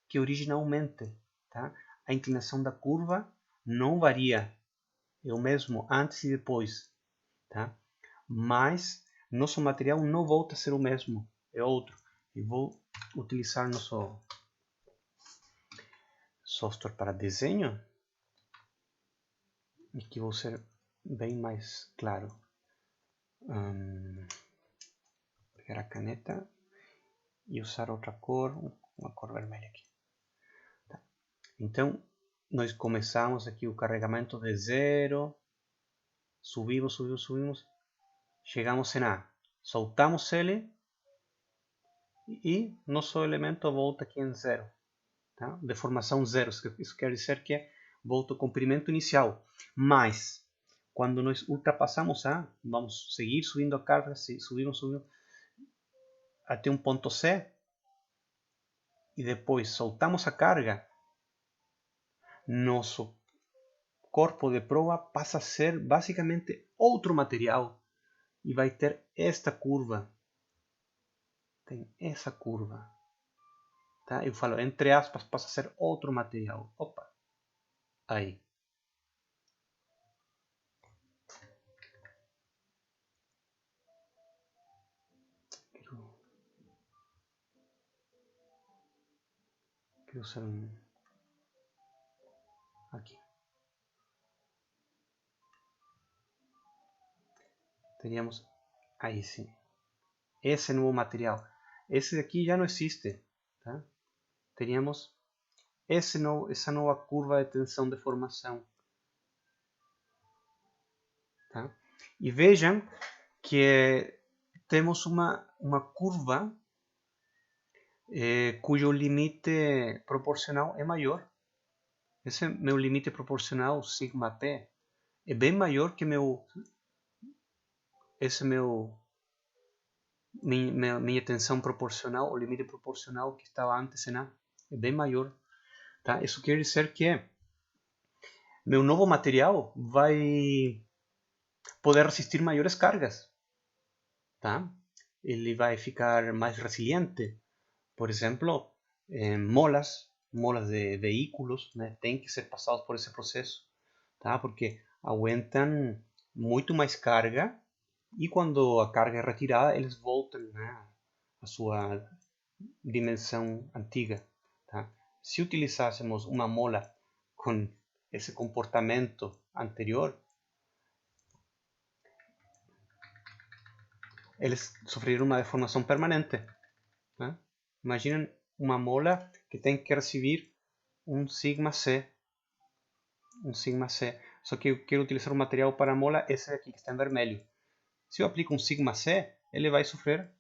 que originalmente. Tá? A inclinação da curva não varia, é o mesmo antes e depois. Tá? Mas nosso material não volta a ser o mesmo, é outro. Eu vou utilizar nosso software para desenho. Aqui vou ser bem mais claro. Pegar a caneta e usar outra cor, uma cor vermelha aqui. Tá. Então, nós começamos aqui o carregamento de zero, subimos, chegamos em A, soltamos ele e nosso elemento volta aqui em zero. Tá? Deformação zero, isso quer dizer que volta o comprimento inicial, mas quando nós ultrapassamos A, vamos seguir subindo a carga, subimos até um ponto C, e depois soltamos a carga, nosso corpo de prova passa a ser basicamente outro material e vai ter esta curva. Tem essa curva. Tá? Eu falo, entre aspas, passa a ser outro material. Opa! Aí. Quero usar aqui. Teríamos aí sim. Esse novo material. Esse aqui já não existe. Tá? Teríamos essa nova curva de tensão de formação. Tá? E vejam que temos uma curva cujo limite proporcional é maior. Esse meu limite proporcional, sigma p, é bem maior que minha tensão proporcional, o limite proporcional que estava antes em A. É bem maior. Tá? Isso quer dizer que meu novo material vai poder resistir maiores cargas. Tá? Ele vai ficar mais resiliente. Por exemplo, molas de veículos, né, têm que ser passados por esse processo, tá? Porque aguentam muito mais carga e quando a carga é retirada, eles voltam, né, à sua dimensão antiga. Tá? Se utilizássemos uma mola com esse comportamento anterior, eles sofreriam uma deformação permanente. Tá? Imaginem uma mola que tem que receber um sigma C. Só que eu quero utilizar um material para a mola, esse aqui que está em vermelho. Se eu aplico um sigma C, ele vai sofrer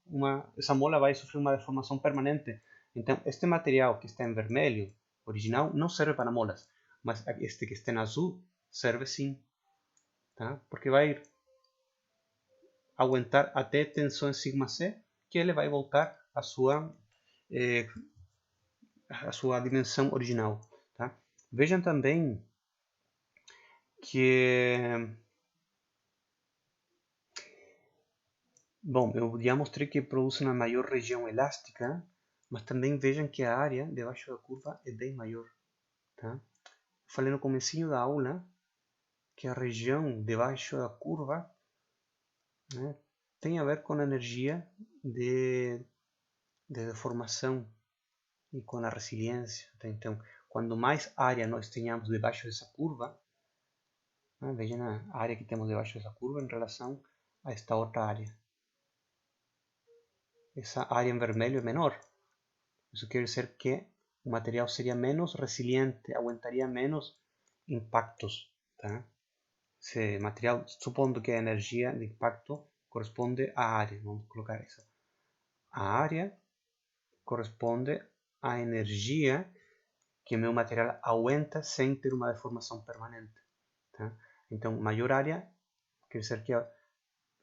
essa mola vai sofrer uma deformação permanente. Então, este material que está em vermelho, original, não serve para molas, mas este que está em azul serve sim, tá? Porque vai aguentar até tensão sigma C, que ele vai voltar à sua dimensão original. Tá? Vejam também que, bom, eu já mostrei que produz uma maior região elástica, mas também vejam que a área debaixo da curva é bem maior. Tá? Falei no comecinho da aula que a região debaixo da curva, né, tem a ver com a energia de deformação e com a resiliência. Tá? Então, quando mais área nós tenhamos debaixo dessa curva, né, vejam a área que temos debaixo dessa curva em relação a esta outra área. Essa área em vermelho é menor. Isso quer dizer que o material seria menos resiliente, aguentaria menos impactos. Tá? Esse material, supondo que a energia de impacto corresponde à área, vamos colocar isso. A área corresponde a energia que meu material aguenta sem ter uma deformação permanente. Tá? Então, maior área quer dizer que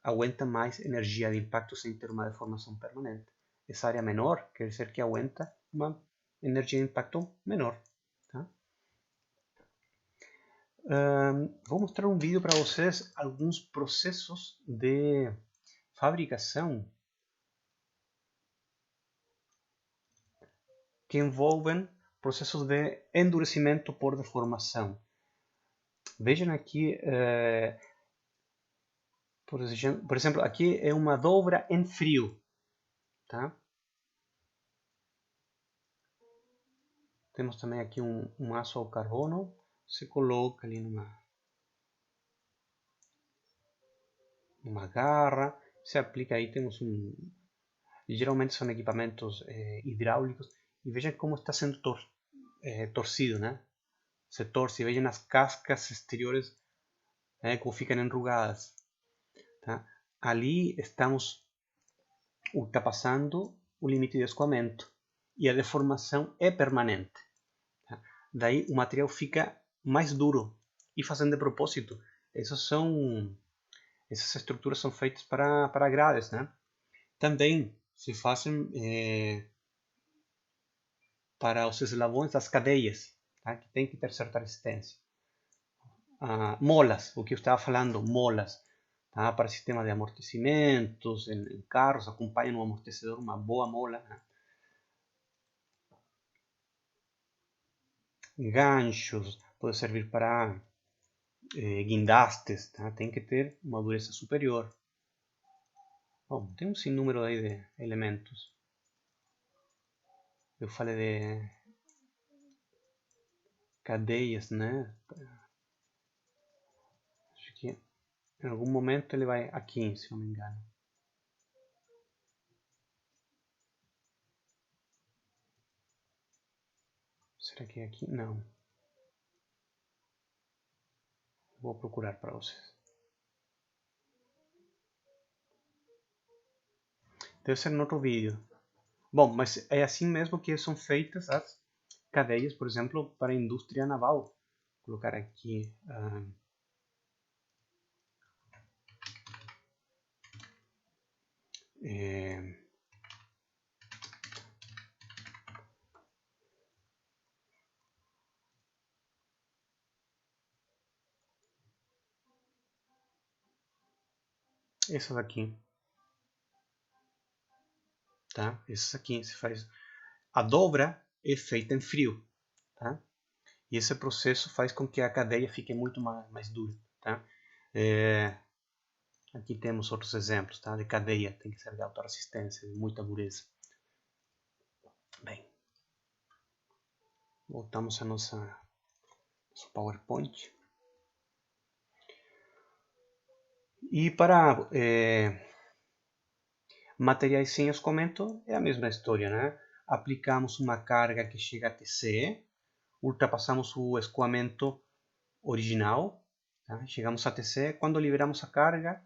aguenta mais energia de impacto sem ter uma deformação permanente. Essa área menor quer dizer que aguenta uma energia de impacto menor. Tá? Vou mostrar um vídeo para vocês, alguns processos de fabricação que envolvem processos de endurecimento por deformação. Vejam aqui, por exemplo, aqui é uma dobra em frio. Tá? Temos também aqui um aço ao carbono. Se coloca ali numa garra. Se aplica aí, temos geralmente são equipamentos hidráulicos. E vejam como está sendo torcido, né? Se torce, vejam as cascas exteriores como ficam enrugadas. Tá? Ali estamos ultrapassando o limite de escoamento e a deformação é permanente. Tá? Daí o material fica mais duro e fazendo de propósito. Essas estruturas são feitas para grades, né? Também se fazem para os eslabões das cadeias, tá? Que tem que ter certa resistência. Molas, o que eu estava falando, molas. Tá? Para sistemas de amortecimentos, em carros, acompanha no amortecedor uma boa mola. Né? Ganchos, pode servir para guindastes, tá? Tem que ter uma dureza superior. Bom, tem um sinnúmero aí de elementos. Eu falei de cadeias, né? Acho que em algum momento ele vai aqui, se não me engano. Será que é aqui? Não. Vou procurar para vocês. Deve ser no outro vídeo. Bom, mas é assim mesmo que são feitas as cadeias, por exemplo, para a indústria naval. Vou colocar aqui essas aqui, tá? Essas aqui se faz. A dobra é feita em frio, tá? E esse processo faz com que a cadeia fique muito mais dura, tá? Aqui temos outros exemplos, tá? De cadeia, tem que ser de alta resistência, de muita dureza. Bem, voltamos a nosso PowerPoint. E para materiais sem escoamento é a mesma história, né? Aplicamos uma carga que chega a TC, ultrapassamos o escoamento original, tá? Chegamos a TC, quando liberamos a carga,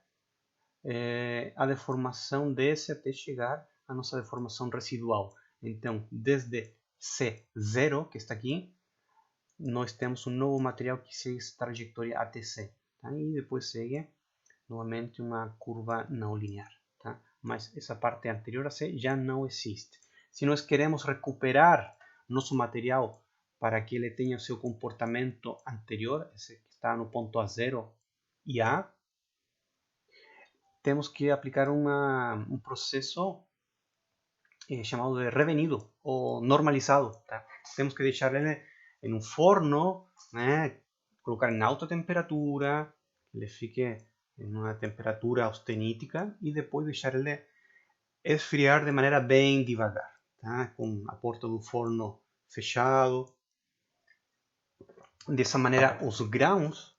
a deformação desce até chegar à nossa deformação residual. Então, desde C0, que está aqui, nós temos um novo material que segue essa trajetória ATC. Tá? E depois segue novamente uma curva não linear. Tá? Mas essa parte anterior a C já não existe. Se nós queremos recuperar nosso material para que ele tenha o seu comportamento anterior, esse que está no ponto A0 e A, temos que aplicar um processo chamado de revenido ou normalizado. Tá? Temos que deixar ele em um forno, né? Colocar em alta temperatura, que ele fique em uma temperatura austenítica e depois deixar ele esfriar de maneira bem devagar, tá? Com a porta do forno fechado. Dessa maneira, os grãos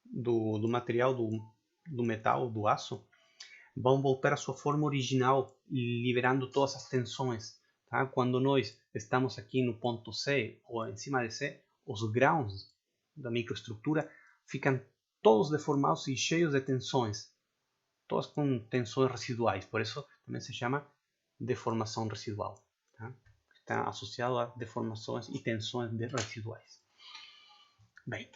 do material, do metal, do aço, vão voltar à sua forma original, liberando todas as tensões. Tá? Quando nós estamos aqui no ponto C ou em cima de C, os grãos da microestrutura ficam todos deformados e cheios de tensões, todas com tensões residuais. Por isso também se chama deformação residual. Tá? está associado a deformações e tensões residuais. Bem,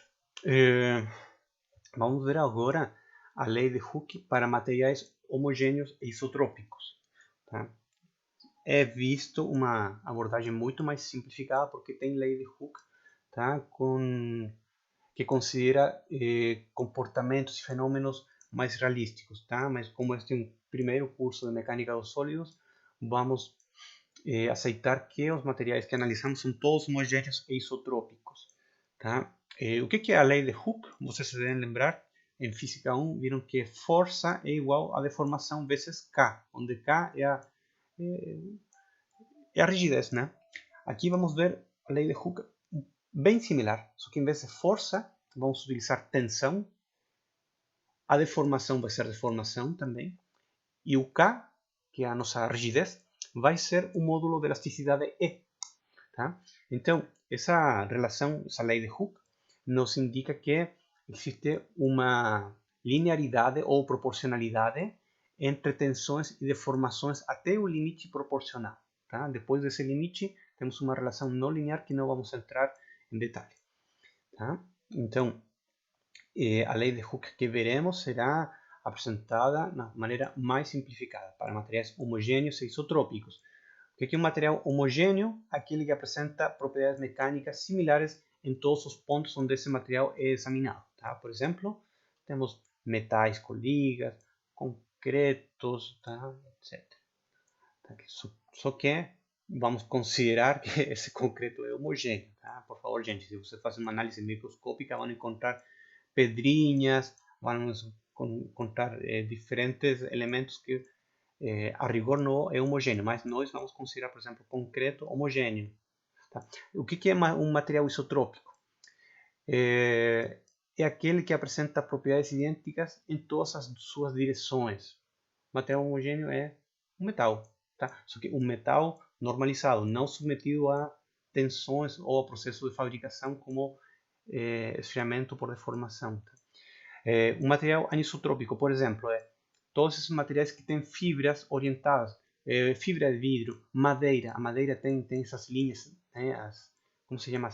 vamos ver agora a lei de Hooke para materiais homogêneos e isotrópicos. Tá? É visto uma abordagem muito mais simplificada porque tem lei de Hooke, tá? Que considera comportamentos e fenômenos mais realísticos. Tá? Mas como este é um primeiro curso de mecânica dos sólidos, vamos aceitar que os materiais que analisamos são todos homogêneos e isotrópicos. Tá? O que é a lei de Hooke? Vocês se devem lembrar, em Física 1, viram que força é igual a deformação vezes K, onde K é a rigidez. Né? Aqui vamos ver a lei de Hooke bem similar, só que em vez de força, vamos utilizar tensão, a deformação vai ser deformação também, e o K, que é a nossa rigidez, vai ser o módulo de elasticidade E. Tá? Então, essa relação, essa lei de Hooke, nos indica que existe uma linearidade ou proporcionalidade entre tensões e deformações até o limite proporcional. Tá? Depois desse limite, temos uma relação não linear que não vamos entrar em detalhe. Tá? Então, a lei de Hooke que veremos será apresentada na maneira mais simplificada para materiais homogêneos e isotrópicos. O que é um material homogêneo? Aquele que apresenta propriedades mecânicas similares em todos os pontos onde esse material é examinado. Tá? Por exemplo, temos metais com ligas, concretos, tá? etc. Tá? Só que vamos considerar que esse concreto é homogêneo. Tá? Por favor, gente, se você faz uma análise microscópica, vão encontrar pedrinhas, vão encontrar diferentes elementos que a rigor não é homogêneo, mas nós vamos considerar, por exemplo, concreto homogêneo. Tá? O que é um material isotrópico? É aquele que apresenta propriedades idênticas em todas as suas direções. O material homogêneo é um metal. Tá? Só que um metal normalizado, não submetido a tensões ou a processos de fabricação como esfriamento por deformação. Tá? Um material anisotrópico, por exemplo, todos esses materiais que têm fibras orientadas, fibra de vidro, madeira. A madeira tem essas linhas, né, como se chama?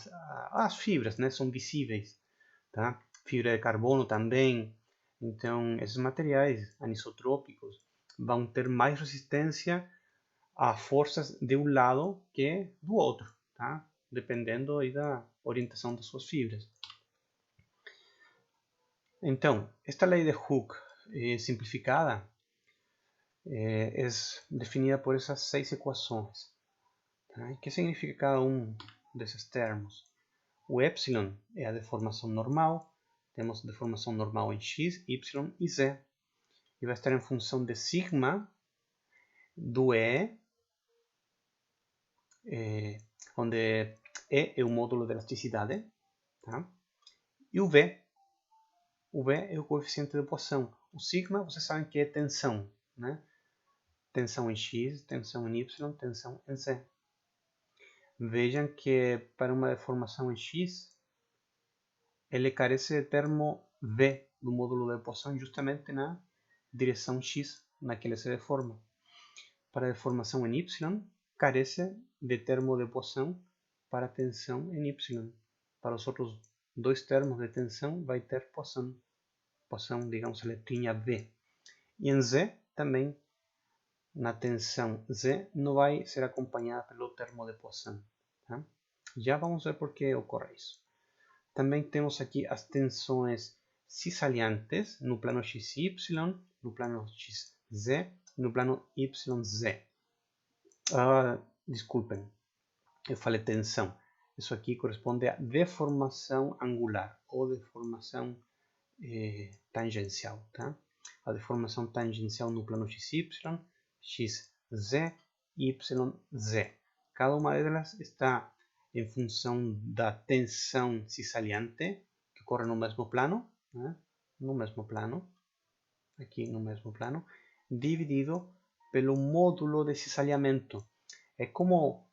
As fibras, né, são visíveis. Tá? Fibra de carbono também. Então, esses materiais anisotrópicos vão ter mais resistência a forças de um lado que do outro, tá? Dependendo aí da orientação das suas fibras. Então, esta lei de Hooke simplificada é definida por essas 6 equações. Tá? O que significa cada um desses termos? O epsilon é a deformação normal. Temos deformação normal em x, y e z. E vai estar em função de sigma do E, onde E é o módulo de elasticidade. Tá? E o V. O V é o coeficiente de Poisson. O sigma, vocês sabem que é tensão. Né? Tensão em x, tensão em y, tensão em z. Vejam que para uma deformação em x, ele carece de termo V do módulo de Poisson justamente na direção x na que ele se deforma. Para a deformação em y, carece de termo de Poisson para a tensão em y. Para os outros dois termos de tensão, vai ter Poisson. Poisson, digamos, a letrinha V. E em z, também, na tensão Z, não vai ser acompanhada pelo termo de Poisson. Tá? Já vamos ver por que ocorre isso. Também temos aqui as tensões cisaliantes no plano XY, no plano XZ, no plano YZ. Desculpem, eu falei tensão. Isso aqui corresponde a deformação angular ou deformação tangencial. Tá? A deformação tangencial no plano XY, XZ, YZ. Cada uma delas está em função da tensão cisaliante que ocorre no mesmo plano, né? No mesmo plano, aqui no mesmo plano, dividido pelo módulo de cisaliamento. É como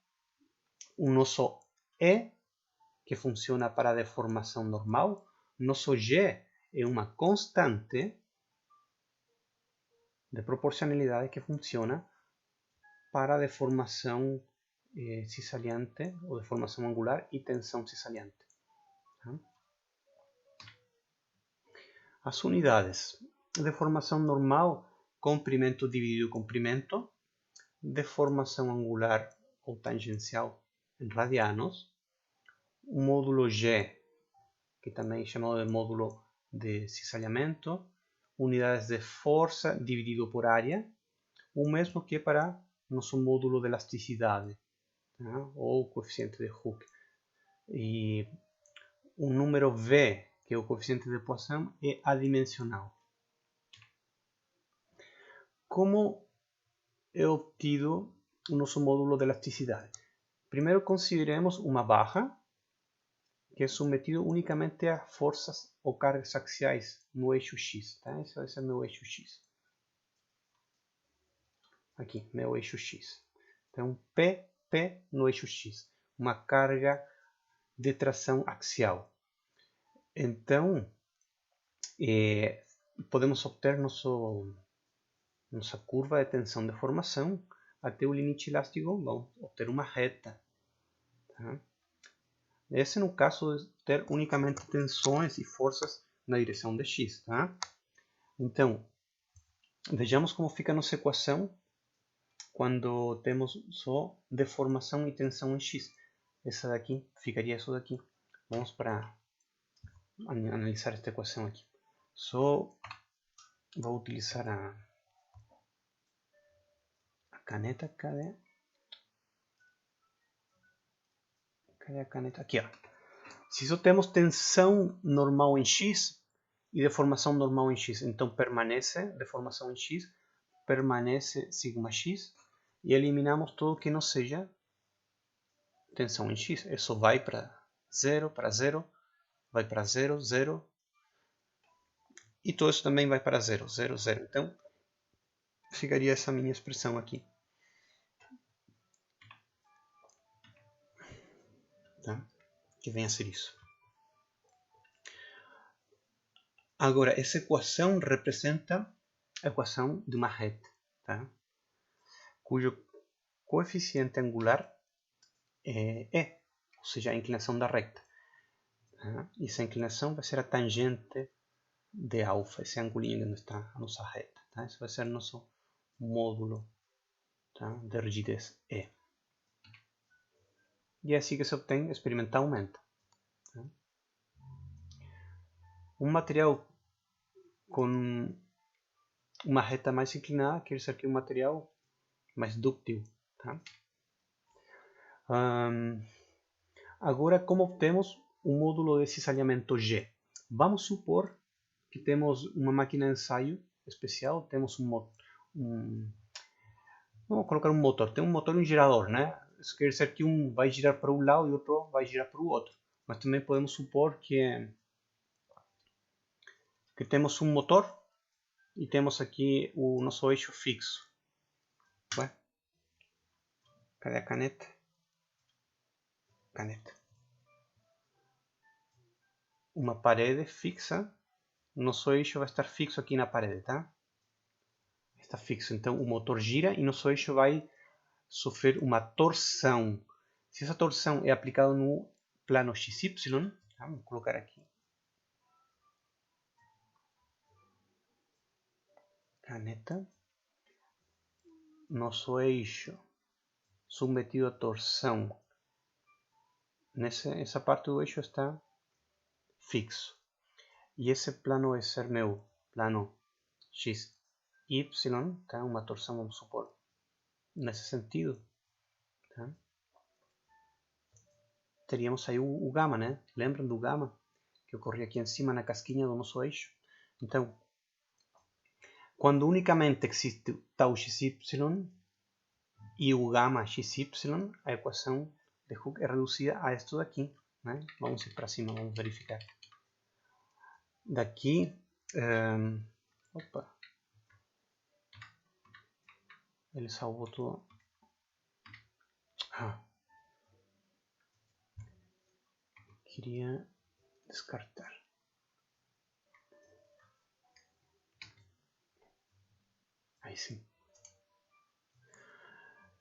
o nosso E, que funciona para a deformação normal, nosso G é uma constante de proporcionalidade que funciona para a deformação cisaliante o deformação angular e tensão cisaliante. Tá? As unidades: deformação normal, comprimento dividido comprimento, deformação angular ou tangencial em radianos, o módulo G, que também é chamado de módulo de cisalhamento, unidades de força dividido por área, o mesmo que para nosso módulo de elasticidade, tá? Ou coeficiente de Hooke. E o número V, que é o coeficiente de Poisson, é adimensional. Como é obtido o nosso módulo de elasticidade? Primeiro consideremos uma barra que é submetido unicamente a forças ou cargas axiais no eixo X. Tá? Esse vai ser meu eixo X. Aqui, meu eixo X. Então, P no eixo X. Uma carga de tração axial. Então, podemos obter nossa curva de tensão de formação até o limite elástico. Vamos obter uma reta. Tá? Esse no caso de ter unicamente tensões e forças na direção de X. Tá? Então, vejamos como fica nossa equação quando temos só deformação e tensão em X. Essa daqui ficaria isso daqui. Vamos para analisar esta equação aqui. Só vou utilizar a caneta. Cadê a caneta? Aqui, ó. Se só temos tensão normal em X e deformação normal em X, então permanece deformação em X, permanece sigma X, e eliminamos tudo que não seja tensão em X. Isso vai para 0, vai para 0, 0, e todo isso também vai para 0, 0, 0. Então, ficaria essa minha expressão aqui. Tá? Que vem a ser isso. Agora, essa equação representa a equação de uma reta, tá? Cujo coeficiente angular é E, ou seja, a inclinação da reta. Tá? E essa inclinação vai ser a tangente de alfa, esse angulinho onde está a nossa reta. Tá? Esse vai ser nosso módulo, tá? De rigidez E. E é assim que se obtém experimentalmente. Tá? Um material com uma reta mais inclinada quer dizer que é um material mais dúctil. Tá? Agora, como obtemos um módulo de cisalhamento G? Vamos supor que temos uma máquina de ensaio especial, temos vamos colocar um motor, tem um motor e um girador, né? Isso quer dizer que um vai girar para um lado e o outro vai girar para o outro. Mas também podemos supor que temos um motor e temos aqui o nosso eixo fixo. Ué? Cadê a caneta? Caneta. Uma parede fixa. Nosso eixo vai estar fixo aqui na parede, tá? Está fixo. Então o motor gira e nosso eixo vai sofrer uma torção. Se essa torção é aplicada no plano XY, tá? Vamos colocar aqui. Caneta. Nosso eixo submetido a torção. Essa parte do eixo está fixo. E esse plano vai ser meu plano XY, tá? Uma torção, vamos supor, nesse sentido. Tá? Teríamos aí o gama, né? Lembram do gama? Que ocorria aqui em cima na casquinha do nosso eixo. Então, quando unicamente existe o tau XY e o gama XY, a equação de Hooke é reduzida a isto daqui. Né? Vamos ir para cima, vamos verificar. Daqui, opa, ele salvou tudo. Queria descartar. Aí sim.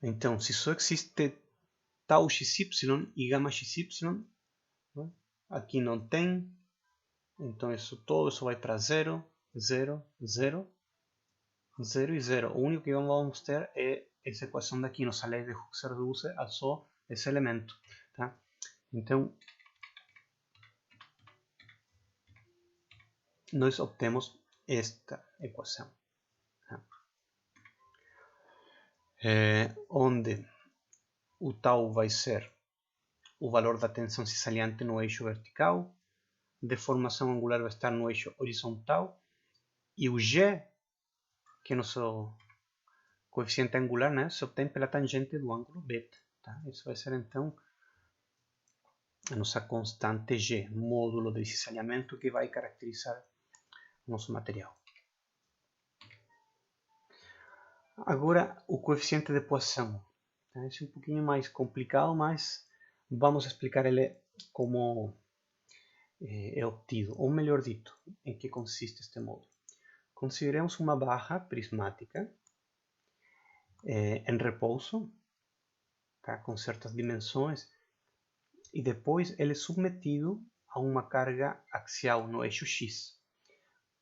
Então, se só existe tau xy e gama xy, né? Aqui não tem, então todo isso vai para 0, 0, 0, 0 e 0. O único que vamos ter é essa equação daqui. Nossa lei de Hooke se reduz a só esse elemento. Tá? Então, nós obtemos esta equação. Tá? Onde o tau vai ser o valor da tensão cissaliante no eixo vertical, deformação angular vai estar no eixo horizontal, e o G, que é nosso coeficiente angular, né, se obtém pela tangente do ângulo beta. Tá? Isso vai ser então a nossa constante G, módulo de cisalhamento, que vai caracterizar o nosso material. Agora, o coeficiente de Poisson. Tá? Esse é um pouquinho mais complicado, mas vamos explicar ele como é obtido, ou melhor dito, em que consiste este módulo. Consideremos uma barra prismática em repouso, tá? Com certas dimensões, e depois ele é submetido a uma carga axial no eixo X.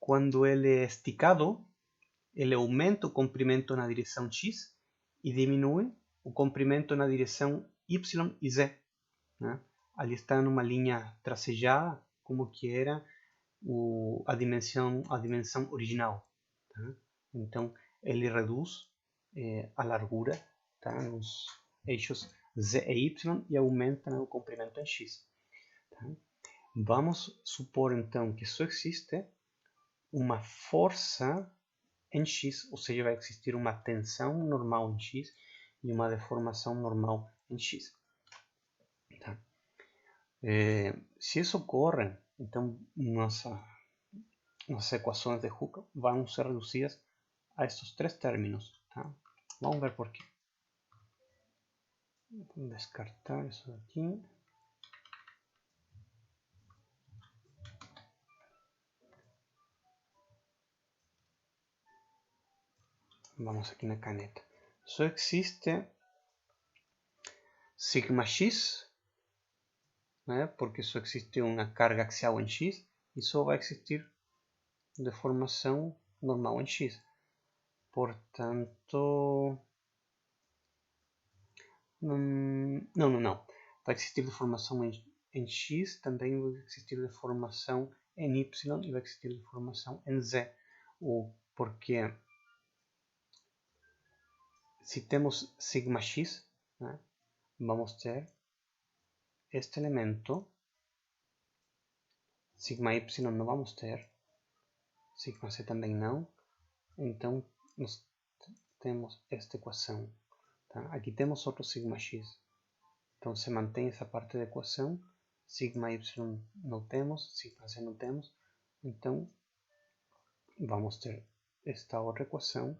Quando ele é esticado, ele aumenta o comprimento na direção X e diminui o comprimento na direção Y e Z. Né? Ali está numa linha tracejada, como que era a dimensão original. Tá? Então, ele reduz a largura, tá? Nos eixos Z e Y e aumenta o comprimento em X. Tá? Vamos supor então que só existe uma força em X, ou seja, vai existir uma tensão normal em X e uma deformação normal em X. Tá? Se isso ocorre, então nossas equações de Hooke vão ser reduzidas a estes três términos. Tá? Vamos ver por quê. Vou descartar isso aqui. Vamos aqui na caneta. Só existe sigma x, né? Porque só existe uma carga axial em x, e só vai existir deformação normal em x. Portanto, não. Vai existir deformação em x, também vai existir deformação em y e vai existir deformação em z. Porque se temos sigma x, né, vamos ter este elemento, sigma y não vamos ter, sigma c também não, então nós temos esta equação. Tá? Aqui temos outro sigma x, então se mantém essa parte da equação, sigma y não temos, sigma c não temos, então vamos ter esta outra equação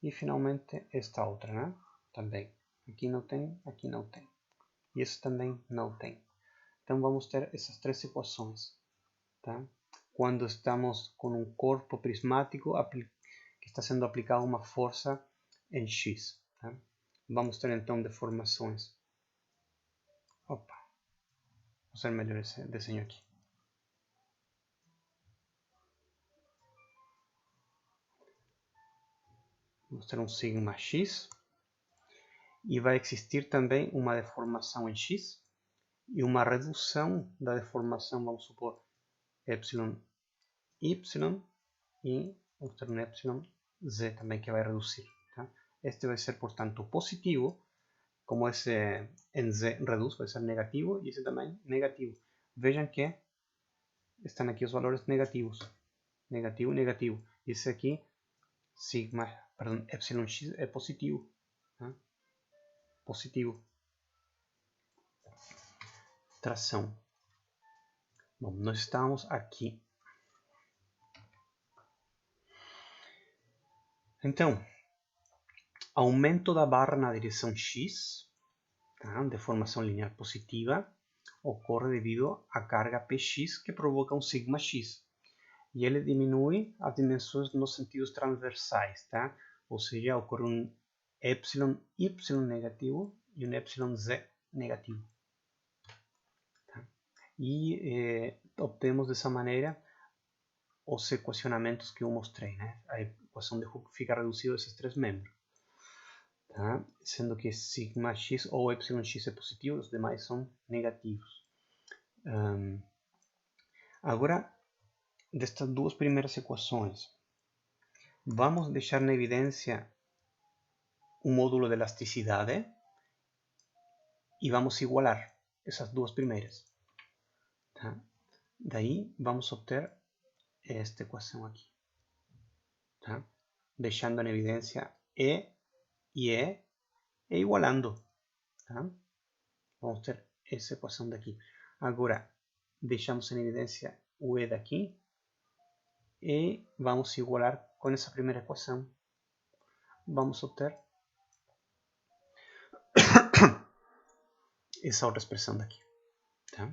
e finalmente esta outra, né? Também. Aqui não tem, aqui não tem. E esse também não tem. Então vamos ter essas três equações. Tá? Quando estamos com um corpo prismático que está sendo aplicada uma força em X. Tá? Vamos ter então deformações. Opa! Vou fazer melhor esse desenho aqui. Vamos ter um sigma x e vai existir também uma deformação em x e uma redução da deformação, vamos supor, epsilon y e vamos ter um epsilon z também que vai reduzir. Tá? Este vai ser, portanto, positivo, como esse em z reduz, vai ser negativo, e esse também negativo. Vejam que estão aqui os valores negativos, negativo, negativo. Esse aqui, epsilon x é positivo. Tá? Positivo. Tração. Bom, nós estamos aqui. Então, aumento da barra na direção x, tá? Deformação linear positiva, ocorre devido à carga px que provoca um sigma x. E ele diminui as dimensões nos sentidos transversais, tá? Ou seja, ocorre um epsilon y negativo e um epsilon-z negativo. Tá? E obtemos dessa maneira os equacionamentos que eu mostrei, né? A equação de Hooke fica reduzida a esses três membros. Tá? Sendo que sigma x ou epsilon x é positivo, os demais são negativos. Agora, destas duas primeiras equações, vamos deixar na evidência um módulo de elasticidade e vamos igualar essas duas primeiras. Tá? Daí vamos obter esta equação aqui. Tá? Deixando na evidência E e E e igualando. Tá? Vamos ter essa equação daqui. Agora, deixamos em evidência o E daqui e vamos igualar com essa primeira equação. Vamos obter essa outra expressão daqui. Tá?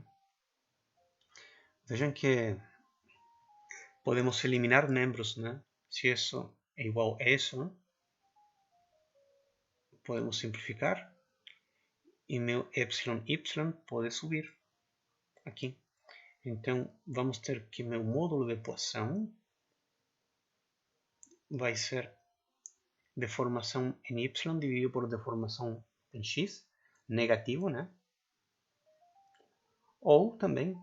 Vejam que podemos eliminar membros, né? Se isso é igual a isso, podemos simplificar e meu epsilon y pode subir aqui. Então, vamos ter que meu módulo de Poisson vai ser deformação em y dividido por deformação em x, negativo, né? Ou também,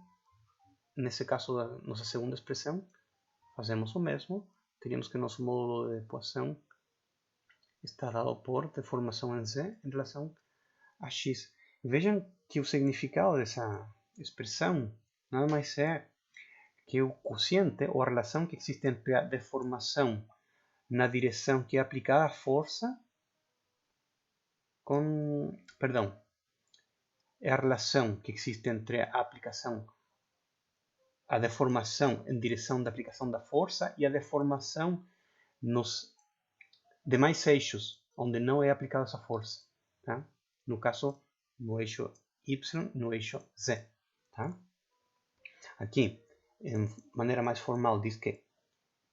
nesse caso da nossa segunda expressão, fazemos o mesmo. Teríamos que nosso módulo de Poisson está dado por deformação em z em relação a x. Vejam que o significado dessa expressão nada mais é que o quociente ou a relação que existe entre a deformação na direção que é aplicada a força com... Perdão. É a relação que existe entre a aplicação, a deformação em direção da aplicação da força e a deformação nos demais eixos onde não é aplicada essa força. Tá? No caso, no eixo y, no eixo z. Tá? Aqui, de maneira mais formal, diz que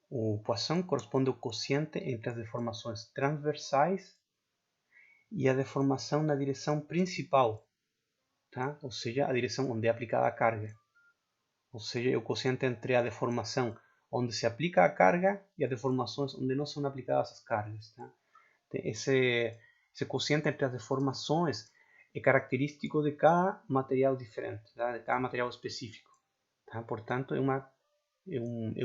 o Poisson corresponde ao quociente entre as deformações transversais e a deformação na direção principal, tá? Ou seja, a direção onde é aplicada a carga. Ou seja, é o quociente entre a deformação onde se aplica a carga e as deformações onde não são aplicadas as cargas. Tá? Esse quociente entre as deformações é característico de cada material diferente, tá? De cada material específico. Tá? Portanto, é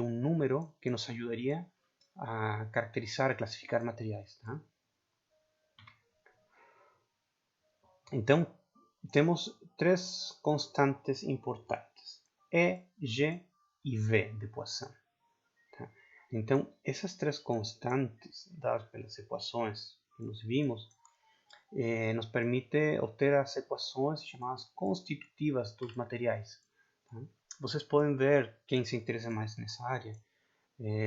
um número que nos ajudaria a caracterizar, a classificar materiais. Tá? Então, temos três constantes importantes: E, G e V de Poisson. Tá? Então, essas três constantes dadas pelas equações que nós vimos nos permite obter as equações chamadas constitutivas dos materiais. Tá? Vocês podem ver, quem se interessa mais nessa área,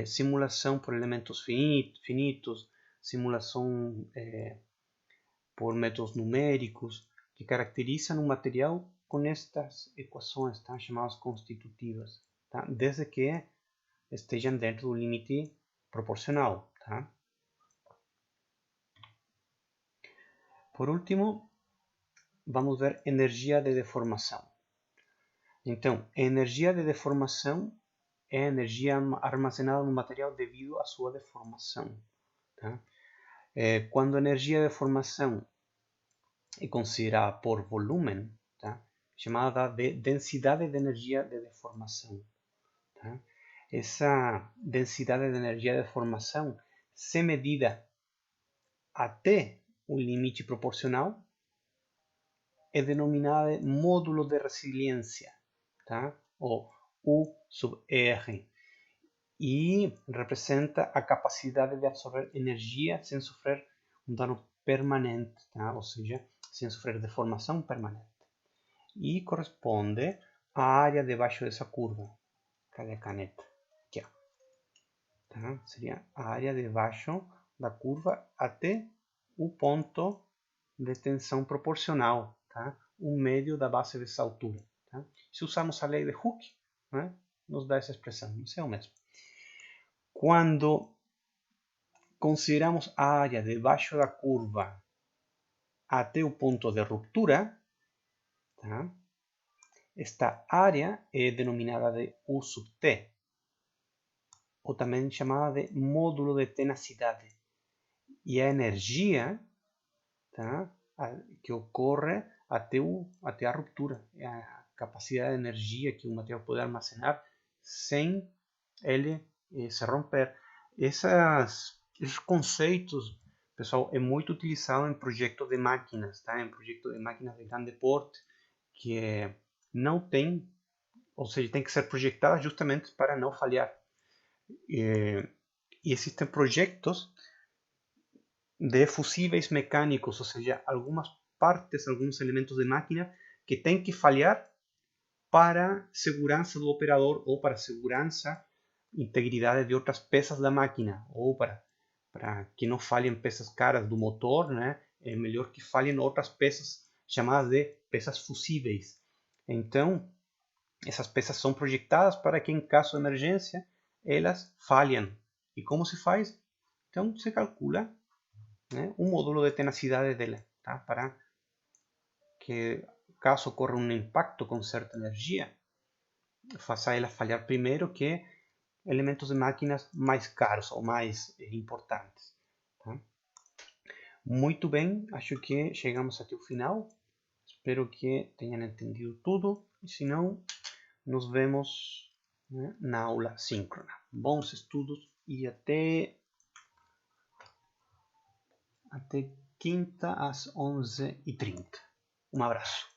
simulação por elementos finitos, simulação por métodos numéricos, que caracterizam um material com estas equações, tá? Chamadas constitutivas, tá? Desde que estejam dentro do limite proporcional. Tá? Por último, vamos ver energia de deformação. Então, a energia de deformação é a energia armazenada no material devido à sua deformação. Tá? Quando a energia de deformação é considerada por volume, tá? Chamada de densidade de energia de deformação. Tá? Essa densidade de energia de deformação, se medida até o limite proporcional, é denominada de módulo de resiliência, tá? Ou U sub R, e representa a capacidade de absorver energia sem sofrer um dano permanente, tá? Ou seja, sem sofrer deformação permanente. E corresponde à área debaixo dessa curva. Cadê a caneta? Aqui, ó. Tá? Seria a área debaixo da curva até o ponto de tensão proporcional, tá? O médio da base dessa altura. Tá? Se usarmos a lei de Hooke, né, nos dá essa expressão. Isso é o mesmo. Quando consideramos a área debaixo da curva até o ponto de ruptura, tá? Esta área é denominada de U sub T, ou também chamada de módulo de tenacidade. E a energia, tá? Que ocorre até a ruptura, é a capacidade de energia que o material pode armazenar sem ele se romper. Esses conceitos, pessoal, é muito utilizado em projetos de máquinas, tá? Em projetos de máquinas de grande porte, que não tem, ou seja, tem que ser projetada justamente para não falhar. E existem projetos de fusíveis mecânicos, ou seja, algumas partes, alguns elementos de máquina que têm que falhar para segurança do operador ou para segurança, integridade de outras peças da máquina, ou para que não falhem peças caras do motor, né? É melhor que falhem outras peças chamadas de peças fusíveis. Então, essas peças são projetadas para que, em caso de emergência, elas falhem. E como se faz? Então, se calcula, né, o módulo de tenacidade dela, tá? Para que, caso ocorra um impacto com certa energia, faça ela falhar primeiro que elementos de máquinas mais caros ou mais importantes. Tá? Muito bem, acho que chegamos até o final. Espero que tenham entendido tudo. E se não, nos vemos, né, na aula síncrona. Bons estudos e até quinta às 11h30. Um abraço.